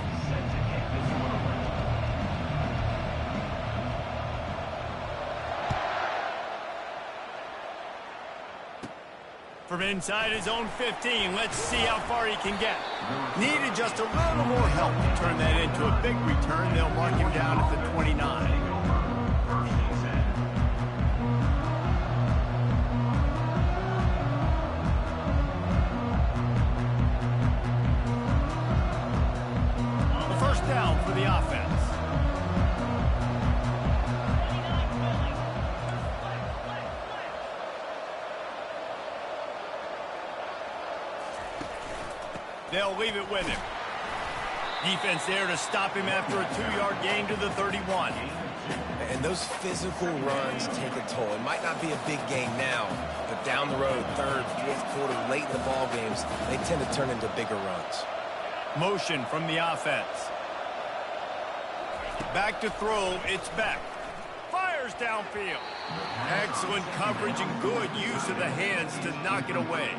From inside his own 15, let's see how far he can get. Needed just a little more help to turn that into a big return. They'll mark him down at the 29. Down for the offense. They'll leave it with him. Defense there to stop him after a 2-yard gain to the 31. And those physical runs take a toll. It might not be a big gain now, but down the road, third, fourth quarter, late in the ball games, they tend to turn into bigger runs. Motion from the offense. Back to throw, it's Beck. Fires downfield. Excellent coverage and good use of the hands to knock it away.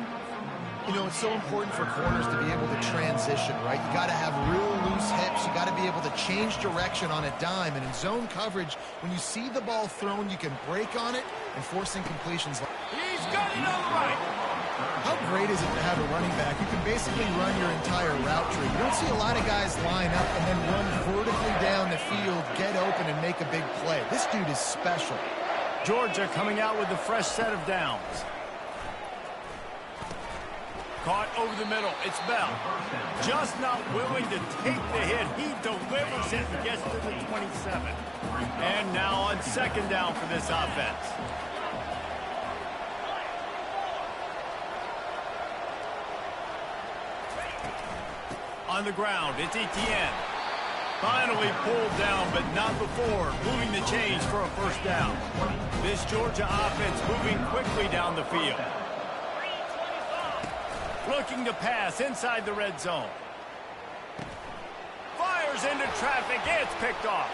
You know, it's so important for corners to be able to transition, right? You got to have real loose hips. You got to be able to change direction on a dime. And in zone coverage, when you see the ball thrown, you can break on it and force incompletions. He's got it on the right. How great is it to have a running back? You can basically run your entire route tree. You don't see a lot of guys line up and then run vertically down the field, get open, and make a big play. This dude is special. Georgia coming out with a fresh set of downs. Caught over the middle. It's Bell. Just not willing to take the hit. He delivers it and gets to the 27. And now on second down for this offense. On the ground, it's Etienne. Finally pulled down, but not before moving the chains for a first down. This Georgia offense moving quickly down the field. Looking to pass inside the red zone. Fires into traffic. It's picked off.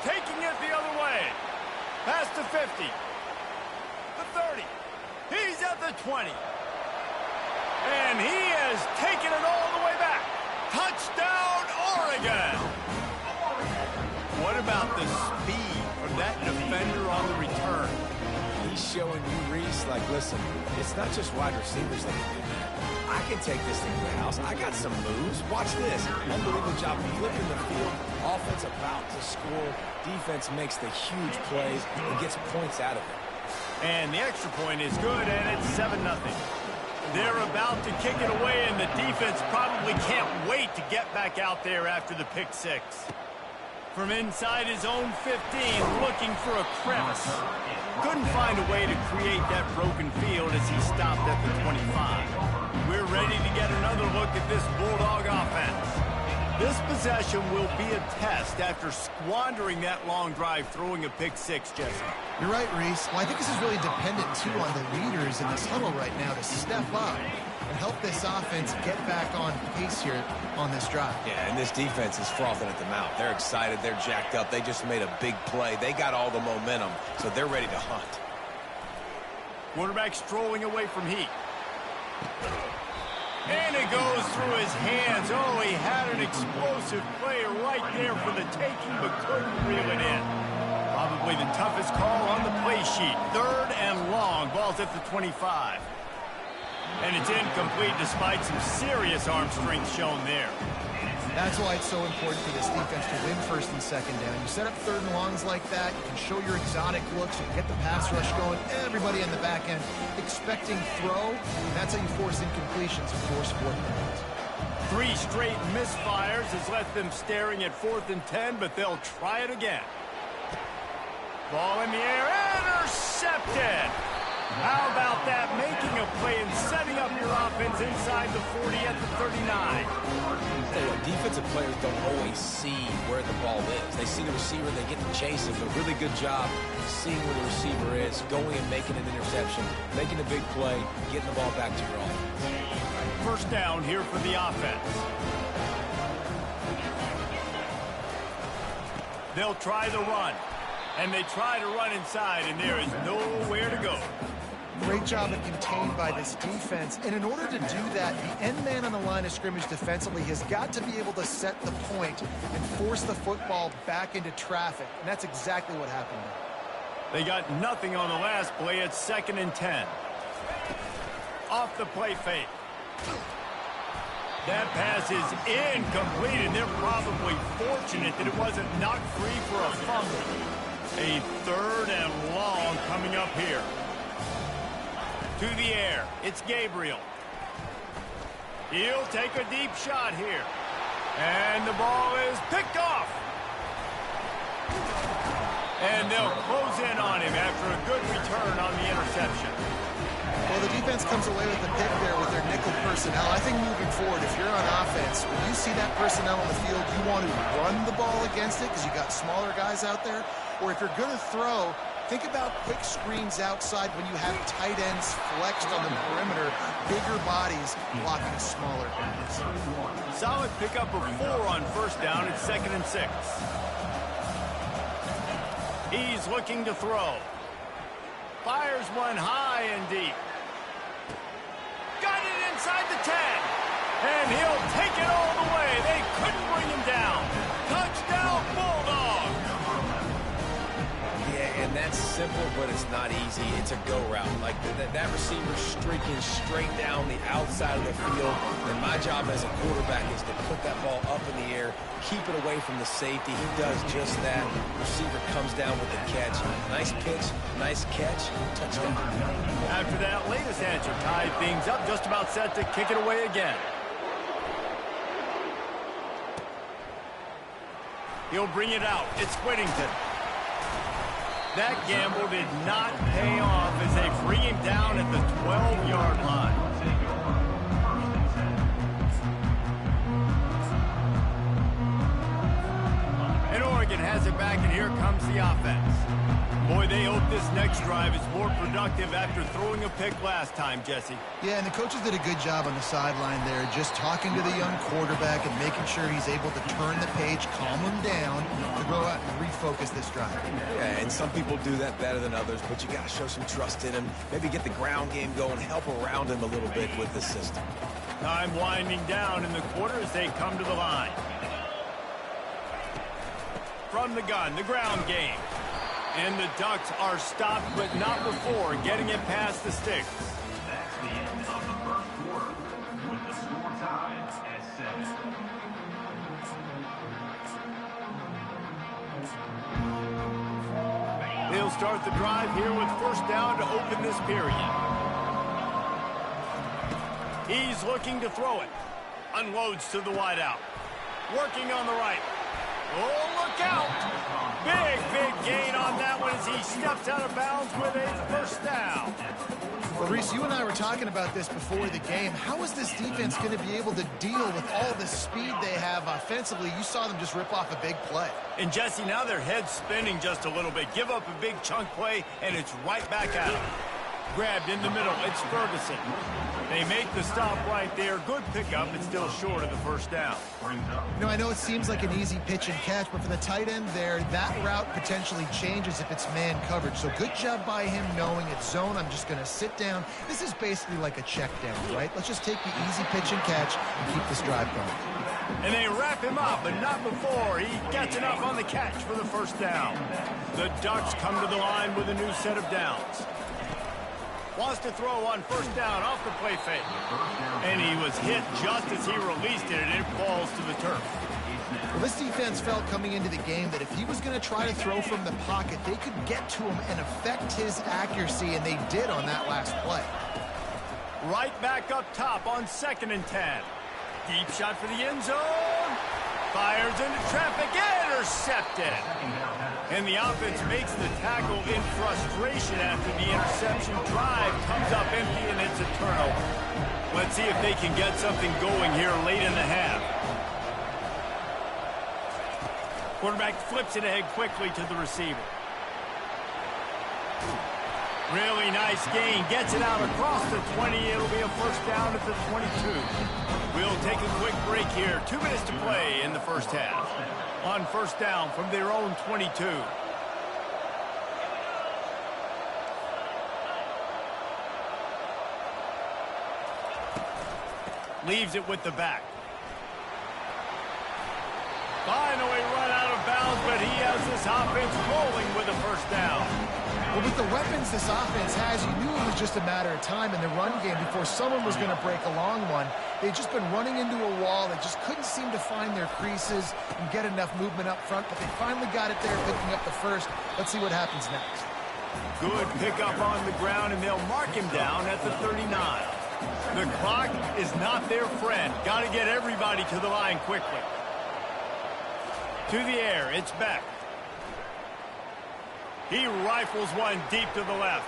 Taking it the other way. Past the 50. The 30. He's at the 20. And he has taken it all the way back. Touchdown, Oregon. What about the speed from that defender on the return? He's showing you, Reese, like, listen, it's not just wide receivers that can do that. I can take this thing to the house. I got some moves. Watch this. Unbelievable job flipping the field. Offense about to score. Defense makes the huge plays and gets points out of it. And the extra point is good, and it's 7-0. They're about to kick it away, and the defense probably can't wait to get back out there after the pick six. From inside his own 15, looking for a crevice. Couldn't find a way to create that broken field as he stopped at the 25. We're ready to get another look at this Bulldog offense. This possession will be a test after squandering that long drive throwing a pick six, Jesse. You're right, Reese. Well, I think this is really dependent, too, on the leaders in this huddle right now to step up and help this offense get back on pace here on this drive. Yeah, and this defense is frothing at the mouth. They're excited. They're jacked up. They just made a big play. They got all the momentum, so they're ready to hunt. Quarterback strolling away from Heat. And it goes through his hands. Oh, he had an explosive play right there for the taking, but couldn't reel it in. Probably the toughest call on the play sheet. 3rd and long. Ball's at the 25. And it's incomplete despite some serious arm strength shown there. That's why it's so important for this defense to win 1st and 2nd down. You set up 3rd and longs like that, you can show your exotic looks, you can get the pass rush going, everybody on the back end expecting throw, and that's how you force incompletions and force 4th downs. 3 straight misfires has left them staring at 4th and 10, but they'll try it again. Ball in the air, intercepted! How about that? Making a play and setting up your offense inside the 40 at the 39. Defensive players don't always see where the ball is. They see the receiver, they get to chase him. A really good job seeing where the receiver is, going and making an interception, making a big play, getting the ball back to your offense. First down here for the offense. They'll try the run. And they try to run inside, and there is nowhere to go. Great job of contained by this defense. And in order to do that, the end man on the line of scrimmage defensively has got to be able to set the point and force the football back into traffic. And that's exactly what happened there. They got nothing on the last play. It's 2nd and 10. Off the play fake. That pass is incomplete, and they're probably fortunate that it wasn't knocked free for a fumble. A 3rd and long coming up here. To the air. It's Gabriel. He'll take a deep shot here. And the ball is picked off. And they'll close in on him after a good return on the interception. Well, the defense comes away with the pick there with their nickel personnel. I think moving forward, if you're on offense, when you see that personnel on the field, you want to run the ball against it because you got smaller guys out there. Or if you're going to throw, think about quick screens outside when you have tight ends flexed on the perimeter, bigger bodies blocking smaller guys. Solid pickup of 4 on first down. It's 2nd and 6. He's looking to throw. Fires one high and deep. Got it inside the 10. And he'll take it all the way. They couldn't bring him down. Touchdown, Bulldog. Yeah, and that's simple, but it's not easy. It's a go route. Like that receiver streaking straight down the outside of the field. And my job as a quarterback is to put that ball up in the air, keep it away from the safety. He does just that. Receiver comes down with the catch. Nice pitch, nice catch, touchdown. After that latest answer tied things up, just about set to kick it away again. He'll bring it out. It's Whittington. That gamble did not pay off as they bring him down at the 12-yard line. And Oregon has it back, and here comes the offense. Boy, they hope this next drive is more productive after throwing a pick last time, Jesse. Yeah, and the coaches did a good job on the sideline there, just talking to the young quarterback and making sure he's able to turn the page, calm him down, to go out and refocus this drive. Yeah, and some people do that better than others, but you got to show some trust in him. Maybe get the ground game going, help around him a little bit with the system. Time winding down in the quarter as they come to the line. From the gun, the ground game. And the Ducks are stopped, but not before getting it past the sticks. That's the end of the first quarter, with the score tied at 7. They'll start the drive here with first down to open this period. He's looking to throw it. Unloads to the wideout. Working on the right. Oh, look out! Big gain on that one as he steps out of bounds with a first down. Well, Reese, you and I were talking about this before the game. How is this defense going to be able to deal with all the speed they have offensively? You saw them just rip off a big play. And, Jesse, now their head's spinning just a little bit. Give up a big chunk play, and it's right back at them. Grabbed in the middle. It's Ferguson. They make the stop right there. Good pickup. It's still short of the first down. You know, I know it seems like an easy pitch and catch, but for the tight end there, that route potentially changes if it's man coverage. So good job by him knowing it's zone. I'm just going to sit down. This is basically like a check down, right? Let's just take the easy pitch and catch and keep this drive going. And they wrap him up, but not before he gets enough on the catch for the first down. The Ducks come to the line with a new set of downs. Wants to throw on first down off the play fake. And he was hit just as he released it, and it falls to the turf. Well, this defense felt coming into the game that if he was going to try to throw from the pocket, they could get to him and affect his accuracy, and they did on that last play. Right back up top on 2nd and 10. Deep shot for the end zone. Fires into traffic, intercepted. And the offense makes the tackle in frustration after the interception. Drive comes up empty, and it's a turnover. Let's see if they can get something going here late in the half. Quarterback flips it ahead quickly to the receiver. Really nice gain. Gets it out across the 20. It'll be a first down at the 22. We'll take a quick break here. 2 minutes to play in the first half. On first down from their own 22. Leaves it with the back. Finally run out of bounds, but he has this offense rolling with a first down. Well, with the weapons this offense has, you knew it was just a matter of time in the run game before someone was going to break a long one. They'd just been running into a wall. They just couldn't seem to find their creases and get enough movement up front, but they finally got it there, picking up the first. Let's see what happens next. Good pickup on the ground, and they'll mark him down at the 39. The clock is not their friend. Got to get everybody to the line quickly. To the air, it's Beck. He rifles one deep to the left.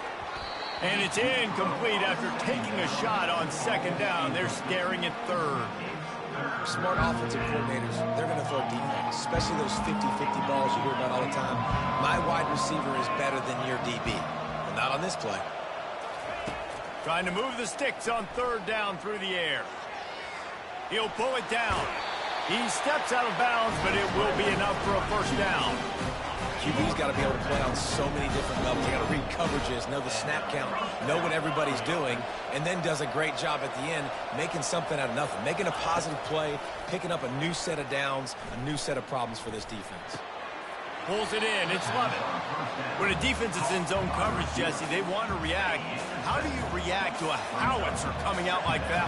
And it's incomplete after taking a shot on second down. They're staring at third. Smart offensive coordinators, they're going to throw defense, especially those 50-50 balls you hear about all the time. My wide receiver is better than your DB. Well, not on this play. Trying to move the sticks on third down through the air. He'll pull it down. He steps out of bounds, but it will be enough for a first down. QB's got to be able to play on so many different levels. They got to read coverages, know the snap count, know what everybody's doing, and then does a great job at the end making something out of nothing, making a positive play, picking up a new set of downs, a new set of problems for this defense. Pulls it in. It's Lovett. When a defense is in zone coverage, Jesse, they want to react. How do you react to a howitzer coming out like that?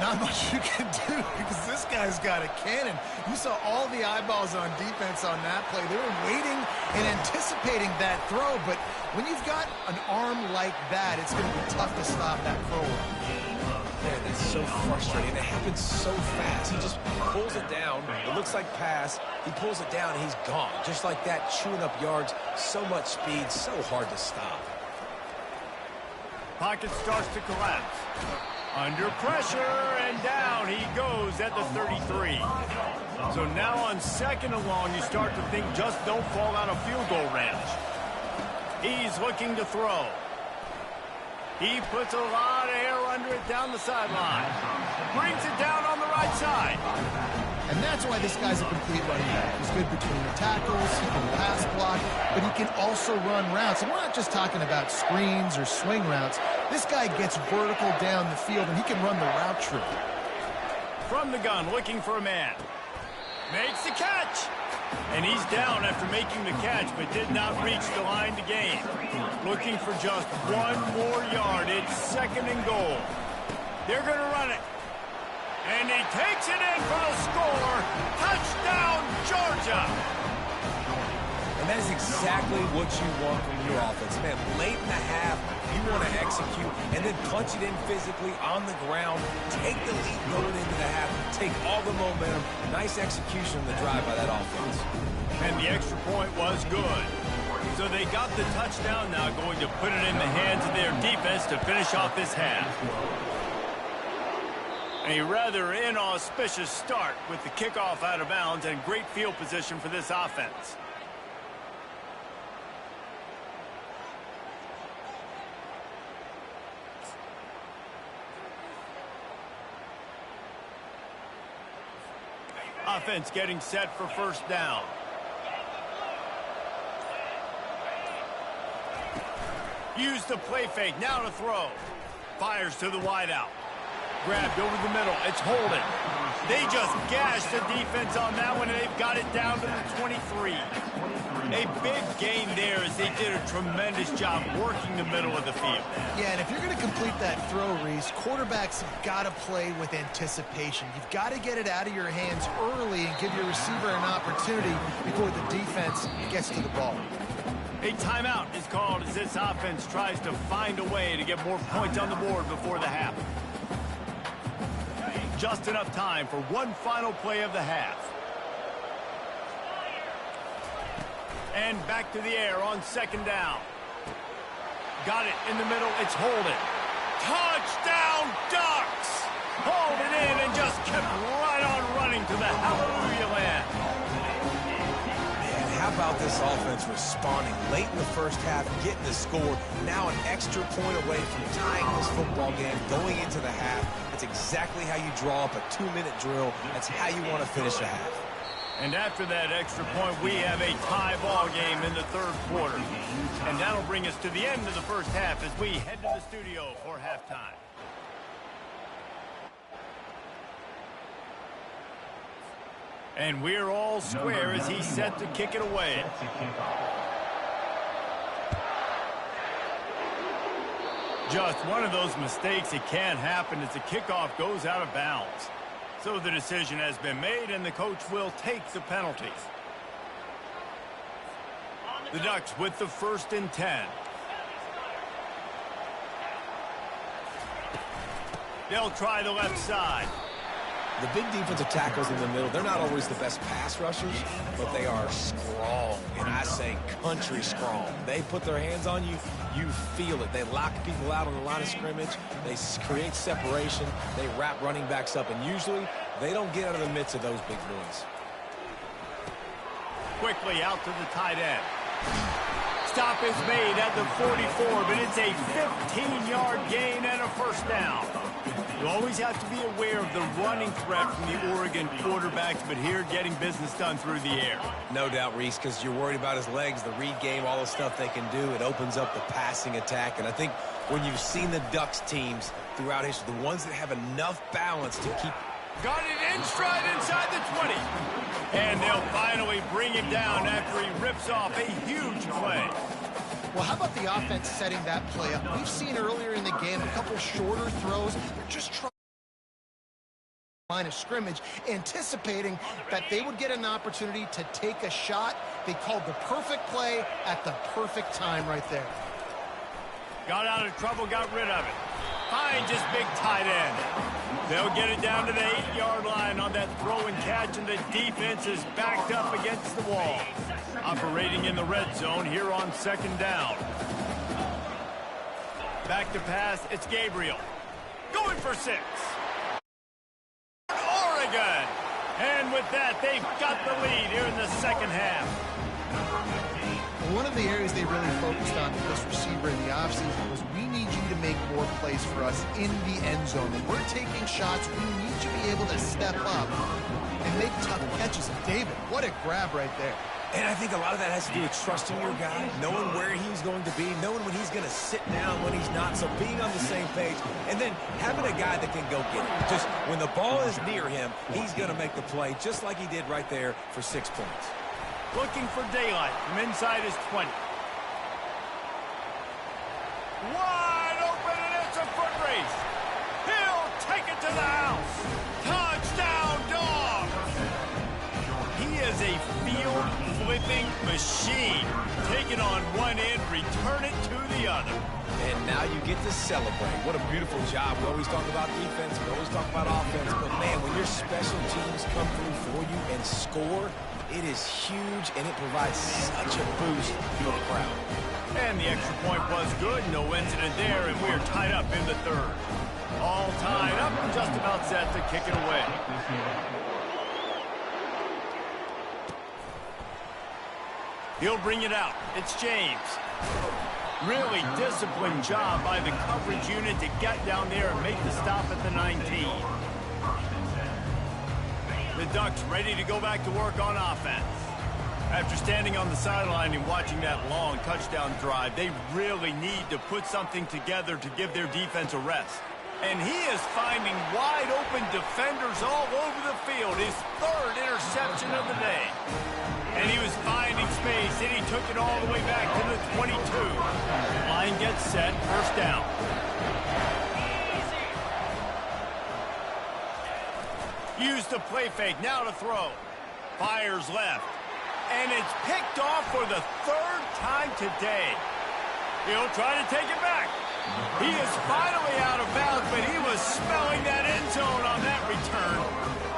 Not much you can do because this guy's got a cannon. You saw all the eyeballs on defense on that play. They were waiting and anticipating that throw, but when you've got an arm like that, it's going to be tough to stop that throw. Man, that's so frustrating. It happens so fast. He just pulls it down. It looks like pass. He pulls it down, and he's gone. Just like that, chewing up yards. So much speed, so hard to stop. Pocket starts to collapse. Under pressure, and down he goes at the 33. So now on second and long, you start to think just don't fall out of field goal range. He's looking to throw. He puts a lot of air under it down the sideline. Brings it down on the right side. And that's why this guy's a complete running back. He's good between the tackles, he can pass block, but he can also run routes. And we're not just talking about screens or swing routes. This guy gets vertical down the field, and he can run the route tree. From the gun, looking for a man. Makes the catch. And he's down after making the catch, but did not reach the line to gain. Looking for just one more yard. It's second and goal. They're going to run it. And he takes it in for the score. Touchdown, Georgia. And that is exactly what you want from your offense. Man, late in the half, you want to execute and then punch it in physically on the ground. Take the lead going into the half. Take all the momentum. Nice execution on the drive by that offense. And the extra point was good. So they got the touchdown, now going to put it in the hands of their defense to finish off this half. A rather inauspicious start with the kickoff out of bounds and great field position for this offense. Offense getting set for first down. Use the play fake, now to throw. Fires to the wideout. Grabbed over the middle, it's Holden. They just gashed the defense on that one, and they've got it down to the 23. A big gain there as they did a tremendous job working the middle of the field. Yeah, and if you're going to complete that throw, Reese, quarterbacks have got to play with anticipation. You've got to get it out of your hands early and give your receiver an opportunity before the defense gets to the ball. A timeout is called as this offense tries to find a way to get more points on the board before the half. Just enough time for one final play of the half. And back to the air on second down. Got it in the middle, it's Holden. Touchdown, Ducks! Hauled it in and just kept right on running to the hallelujah land. Man, how about this offense responding late in the first half, getting the score, now an extra point away from tying this football game, going into the half. That's exactly how you draw up a 2-minute drill. That's how you want to finish a half. And after that extra point, we have a tie ball game in the third quarter. And that'll bring us to the end of the first half as we head to the studio for halftime. And we're all square as he's set to kick it away. Just one of those mistakes that can happen as the kickoff goes out of bounds. So the decision has been made, and the coach will take the penalty. The Ducks with the 1st and 10. They'll try the left side. The big defensive tackles in the middle, they're not always the best pass rushers, but they are strong, and I say country strong. They put their hands on you, you feel it. They lock people out on the line of scrimmage. They create separation. They wrap running backs up, and usually they don't get out of the midst of those big boys. Quickly out to the tight end. Stop is made at the 44, but it's a 15-yard gain and a first down. You always have to be aware of the running threat from the Oregon quarterbacks, but here getting business done through the air. No doubt, Reese, because you're worried about his legs, the read game, all the stuff they can do. It opens up the passing attack, and I think when you've seen the Ducks teams throughout history, the ones that have enough balance to keep... Got it in stride inside the 20. And they'll finally bring him down after he rips off a huge play. Well, how about the offense setting that play up? We've seen earlier in the game a couple shorter throws. They're just trying line of scrimmage, anticipating that they would get an opportunity to take a shot. They called the perfect play at the perfect time right there. Got out of trouble, got rid of it. Finds his big tight end. They'll get it down to the 8-yard line on that throw and catch, and the defense is backed up against the wall. Operating in the red zone here on second down. Back to pass, it's Gabriel. Going for 6. Oregon! And with that, they've got the lead here in the second half. One of the areas they really focused on with this receiver in the offseason was we need you to make more plays for us in the end zone. When we're taking shots, we need you to be able to step up and make tough catches. And David, what a grab right there. And I think a lot of that has to do with trusting your guy, knowing where he's going to be, knowing when he's going to sit down, when he's not, so being on the same page, and then having a guy that can go get it. Just when the ball is near him, he's going to make the play, just like he did right there for 6 points. Looking for daylight from inside his 20. Wide open, and it's a foot race. He'll take it to the house. Touchdown, dog. He is a field-flipping machine. Take it on one end, return it to the other. And now you get to celebrate. What a beautiful job. We always talk about defense, we always talk about offense, but man, when your special teams come through for you and score, it is huge, and it provides such a boost for the crowd. And the extra point was good. No incident there, and we're tied up in the third. All tied up and just about set to kick it away. He'll bring it out. It's James. Really disciplined job by the coverage unit to get down there and make the stop at the 19. The Ducks ready to go back to work on offense. After standing on the sideline and watching that long touchdown drive, they really need to put something together to give their defense a rest. And he is finding wide-open defenders all over the field. His 3rd interception of the day. And he was finding space, and he took it all the way back to the 22. Line gets set, first down. Use the play fake, now to throw. Fires left. And it's picked off for the 3rd time today. He'll try to take it back. He is finally out of bounds, but he was smelling that end zone on that return.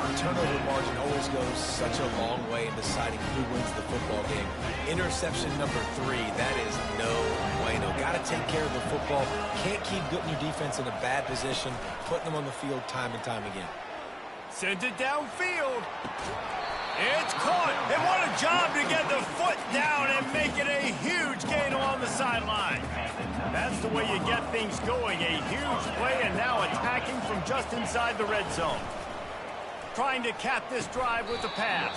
The turnover margin always goes such a long way in deciding who wins the football game. Interception number 3, that is no bueno. Got to take care of the football. Can't keep putting your defense in a bad position, putting them on the field time and time again. Sends it downfield. It's caught. And what a job to get the foot down and make it a huge gain along the sideline. That's the way you get things going. A huge play, and now attacking from just inside the red zone. Trying to cap this drive with the pass.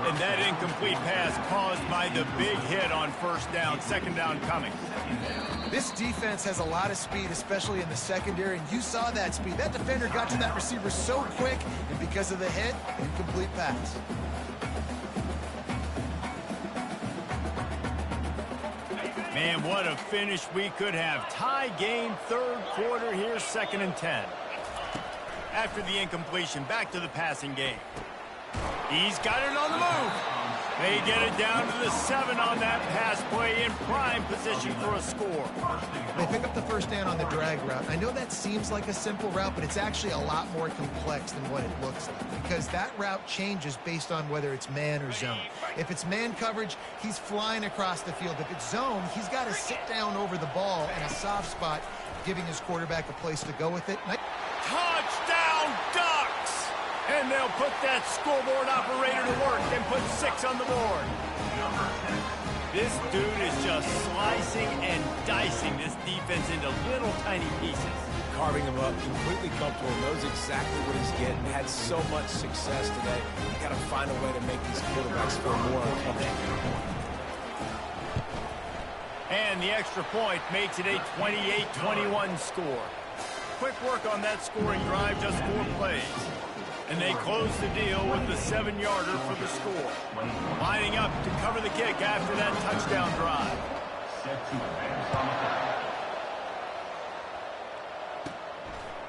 And that incomplete pass caused by the big hit on first down. Second down coming. This defense has a lot of speed, especially in the secondary, and you saw that speed. That defender got to that receiver so quick, and because of the hit, incomplete pass. Man, what a finish we could have. Tie game, 3rd quarter here, 2nd and 10. After the incompletion, back to the passing game. He's got it on the move. They get it down to the 7 on that pass play in prime position for a score. They pick up the first down on the drag route. I know that seems like a simple route, but it's actually a lot more complex than what it looks like because that route changes based on whether it's man or zone. If it's man coverage, he's flying across the field. If it's zone, he's got to sit down over the ball in a soft spot, giving his quarterback a place to go with it. Touchdown, Ducks! And they'll put that scoreboard operator to work and put 6 on the board. This dude is just slicing and dicing this defense into little tiny pieces. Carving him up, completely comfortable, knows exactly what he's getting, had so much success today. You got to find a way to make these quarterbacks feel more uncomfortable. And the extra point makes it a 28-21 score. Quick work on that scoring drive, just 4 plays. And they close the deal with the 7-yarder for the score. Lining up to cover the kick after that touchdown drive.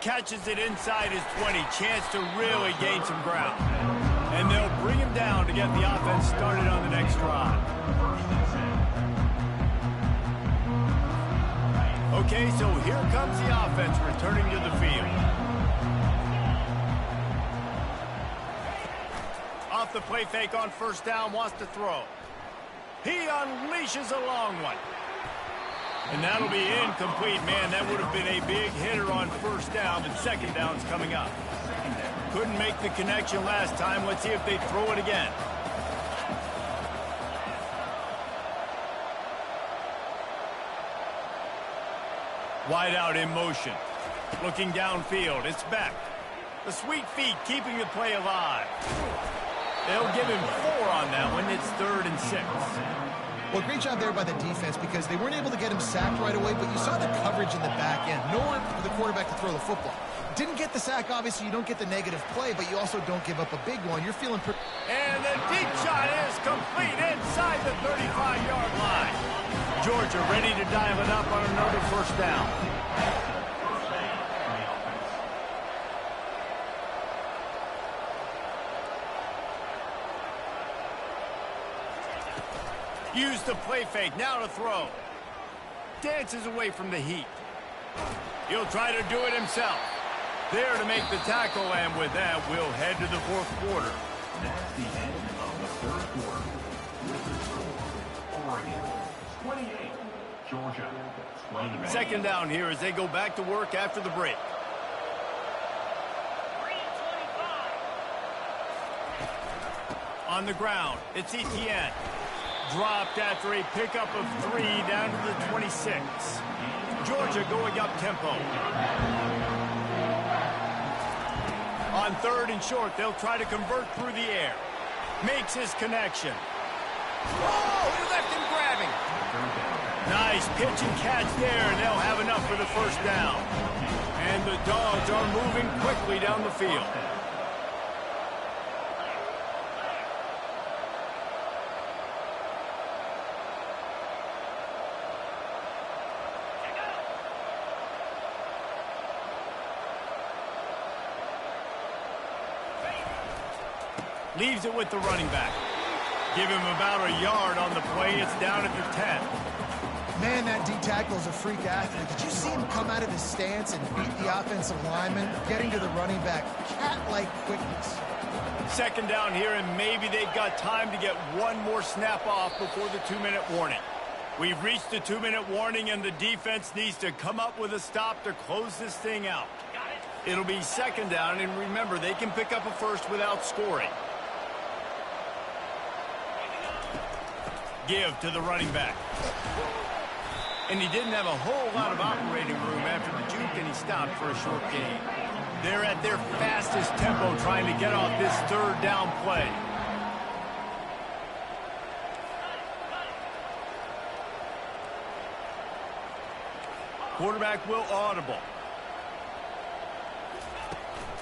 Catches it inside his 20. Chance to really gain some ground. And they'll bring him down to get the offense started on the next drive. Okay, so here comes the offense returning to the field. Off the play fake on first down, wants to throw. He unleashes a long one. And that'll be incomplete. Man, that would have been a big hitter on first down, and second down's coming up. Couldn't make the connection last time. Let's see if they throw it again. Wide out in motion. Looking downfield. It's back. The sweet feet keeping the play alive. They'll give him 4 on that one. It's 3rd and 6. Well, great job there by the defense because they weren't able to get him sacked right away, but you saw the coverage in the back end. Nowhere for the quarterback to throw the football. Didn't get the sack, obviously. You don't get the negative play, but you also don't give up a big one. You're feeling pretty... And the deep shot is complete inside the 35-yard line. Georgia ready to dial it up on another first down. Use the play fake, now to throw. Dances away from the heat. He'll try to do it himself. There to make the tackle, and with that, we'll head to the 4th quarter. That's the end of the 3rd quarter. With the score, Oregon 28, Georgia 20. Second down here as they go back to work after the break. On the ground, it's Etienne. Dropped after a pickup of 3 down to the 26. Georgia going up tempo. On 3rd and short, they'll try to convert through the air. Makes his connection. Oh, he left him grabbing. Nice pitch and catch there, and they'll have enough for the first down. And the Dogs are moving quickly down the field. Leaves it with the running back. Give him about a yard on the play. It's down at the 10. Man, that D-tackle is a freak athlete. Did you see him come out of his stance and beat the offensive lineman, getting to the running back? Cat-like quickness. Second down here, and maybe they've got time to get one more snap off before the 2-minute warning. We've reached the 2-minute warning, and the defense needs to come up with a stop to close this thing out. It'll be second down, and remember, they can pick up a first without scoring. Give to the running back. And he didn't have a whole lot of operating room after the juke, and he stopped for a short gain. They're at their fastest tempo trying to get off this 3rd down play. Quarterback will audible.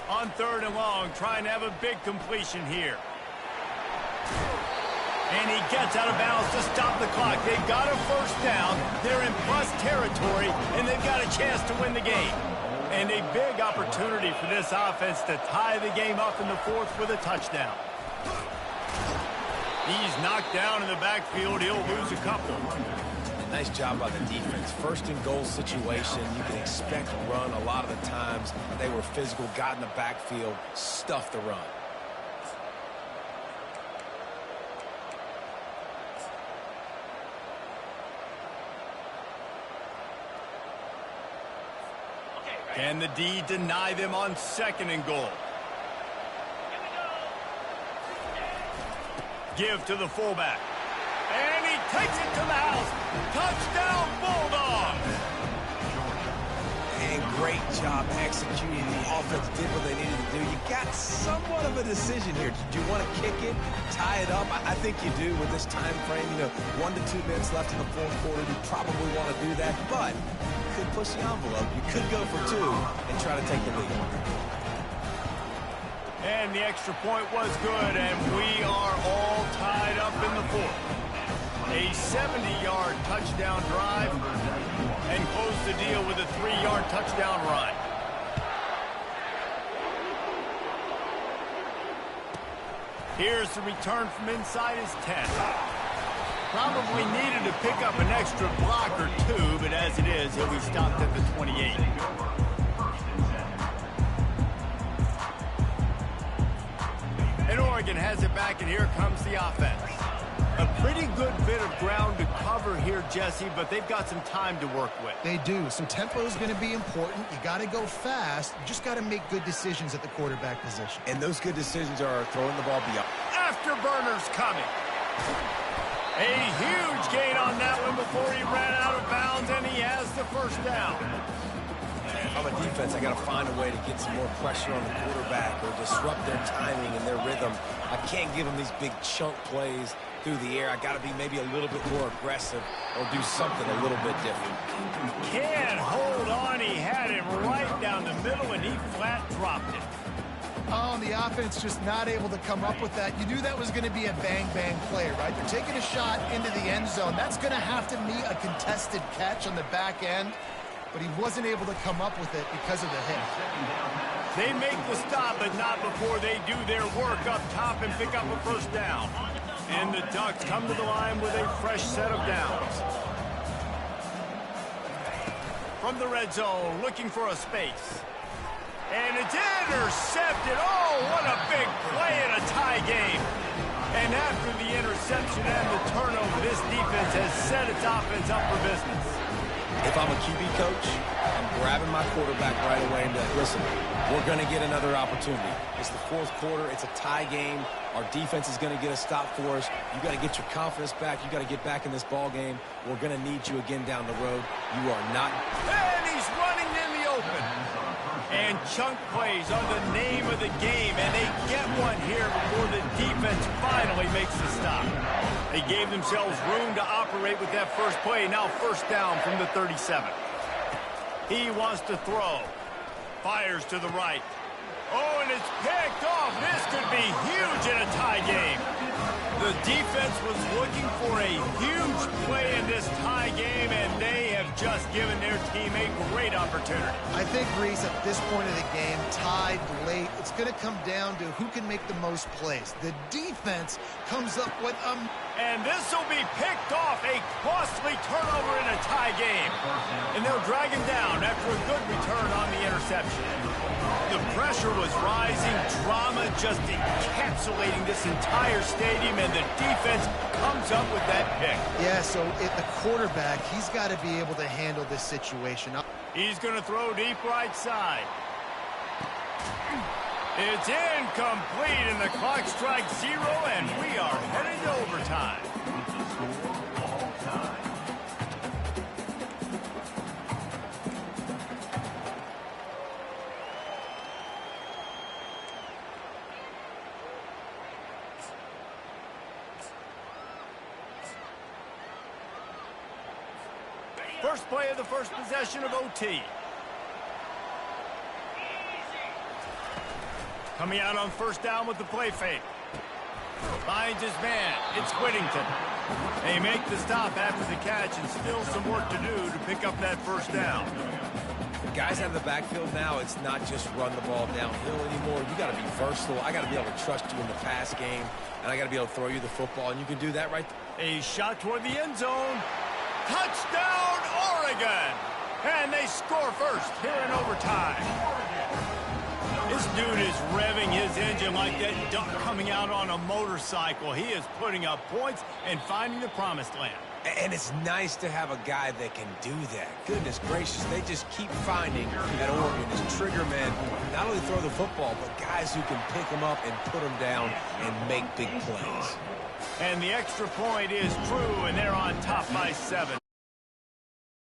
On 3rd and long, trying to have a big completion here. And he gets out of bounds to stop the clock. They've got a first down. They're in plus territory, and they've got a chance to win the game. And a big opportunity for this offense to tie the game up in the 4th with a touchdown. He's knocked down in the backfield. He'll lose a couple. Nice job by the defense. First and goal situation, you can expect run a lot of the times. They were physical, got in the backfield, stuffed the run. Can the D deny them on 2nd and goal? Give to the fullback. And he takes it to the house. Touchdown, Bulldogs! And great job executing. The offense did what they needed to do. You got somewhat of a decision here. Do you want to kick it, tie it up? I think you do with this time frame. 1 to 2 minutes left in the 4th quarter. You probably want to do that, but you could push the envelope. You could go for 2 and try to take the lead. And the extra point was good, and we are all tied up in the 4th. A 70-yard touchdown drive, and close the deal with a 3-yard touchdown run. Here's the return from inside his 10. Probably needed to pick up an extra block or 2, but as it is, he'll be stopped at the 28. And Oregon has it back, and here comes the offense. A pretty good bit of ground to cover here, Jesse, but they've got some time to work with. They do. So tempo is going to be important. You got to go fast. You just got to make good decisions at the quarterback position. And those good decisions are throwing the ball beyond. Afterburner's coming. A huge gain on that one before he ran out of bounds, and he has the first down. If I'm a defense, I got to find a way to get some more pressure on the quarterback or disrupt their timing and their rhythm. I can't give them these big chunk plays through the air. I got to be maybe a little bit more aggressive or do something a little bit different. Can't hold on. He had him right down the middle, and he flat dropped it. Oh, and the offense just not able to come up with that. You knew that was going to be a bang-bang play, right? They're taking a shot into the end zone. That's going to have to be a contested catch on the back end, but he wasn't able to come up with it because of the hit. They make the stop, but not before they do their work up top and pick up a first down. And the Ducks come to the line with a fresh set of downs. From the red zone, looking for a space. And it's intercepted. Oh, what a big play in a tie game. And after the interception and the turnover, this defense has set its offense up for business. If I'm a QB coach, I'm grabbing my quarterback right away and be like, listen, we're going to get another opportunity. It's the 4th quarter. It's a tie game. Our defense is going to get a stop for us. You got to get your confidence back. You got to get back in this ball game. We're going to need you again down the road. You are not. And he's running in the open. And chunk plays are the name of the game, and they get one here before the defense finally makes the stop. They gave themselves room to operate with that first play. Now first down from the 37. He wants to throw. Fires to the right. Oh, and it's picked off. This could be huge in a tie game. The defense was looking for a huge play in this tie game, and they have just given their team a great opportunity. I think, Reese, at this point of the game, tied late, it's going to come down to who can make the most plays. The defense comes up with a... And this will be picked off, a costly turnover in a tie game. And they'll drag him down after a good return on the interception. The pressure was rising, drama just encapsulating this entire stadium, and the defense comes up with that pick. Yeah, so at the quarterback, he's got to be able to handle this situation. He's going to throw deep right side. It's incomplete, and the clock strikes 0, and we are headed to overtime. First play of the first possession of OT. Coming out on first down with the play fake. Finds his man. It's Whittington. They make the stop after the catch and still some work to do to pick up that first down. guys out of the backfield now, it's not just run the ball downhill anymore. You got to be versatile. I got to be able to trust you in the pass game, and I got to be able to throw you the football, and you can do that right there. A shot toward the end zone. Touchdown, Oregon! And they score first here in overtime. This dude is revving his engine like that duck coming out on a motorcycle. He is putting up points and finding the promised land. And it's nice to have a guy that can do that. Goodness gracious, they just keep finding at Oregon as trigger men who not only throw the football, but guys who can pick them up and put them down and make big plays. And the extra point is true, and they're on top by 7.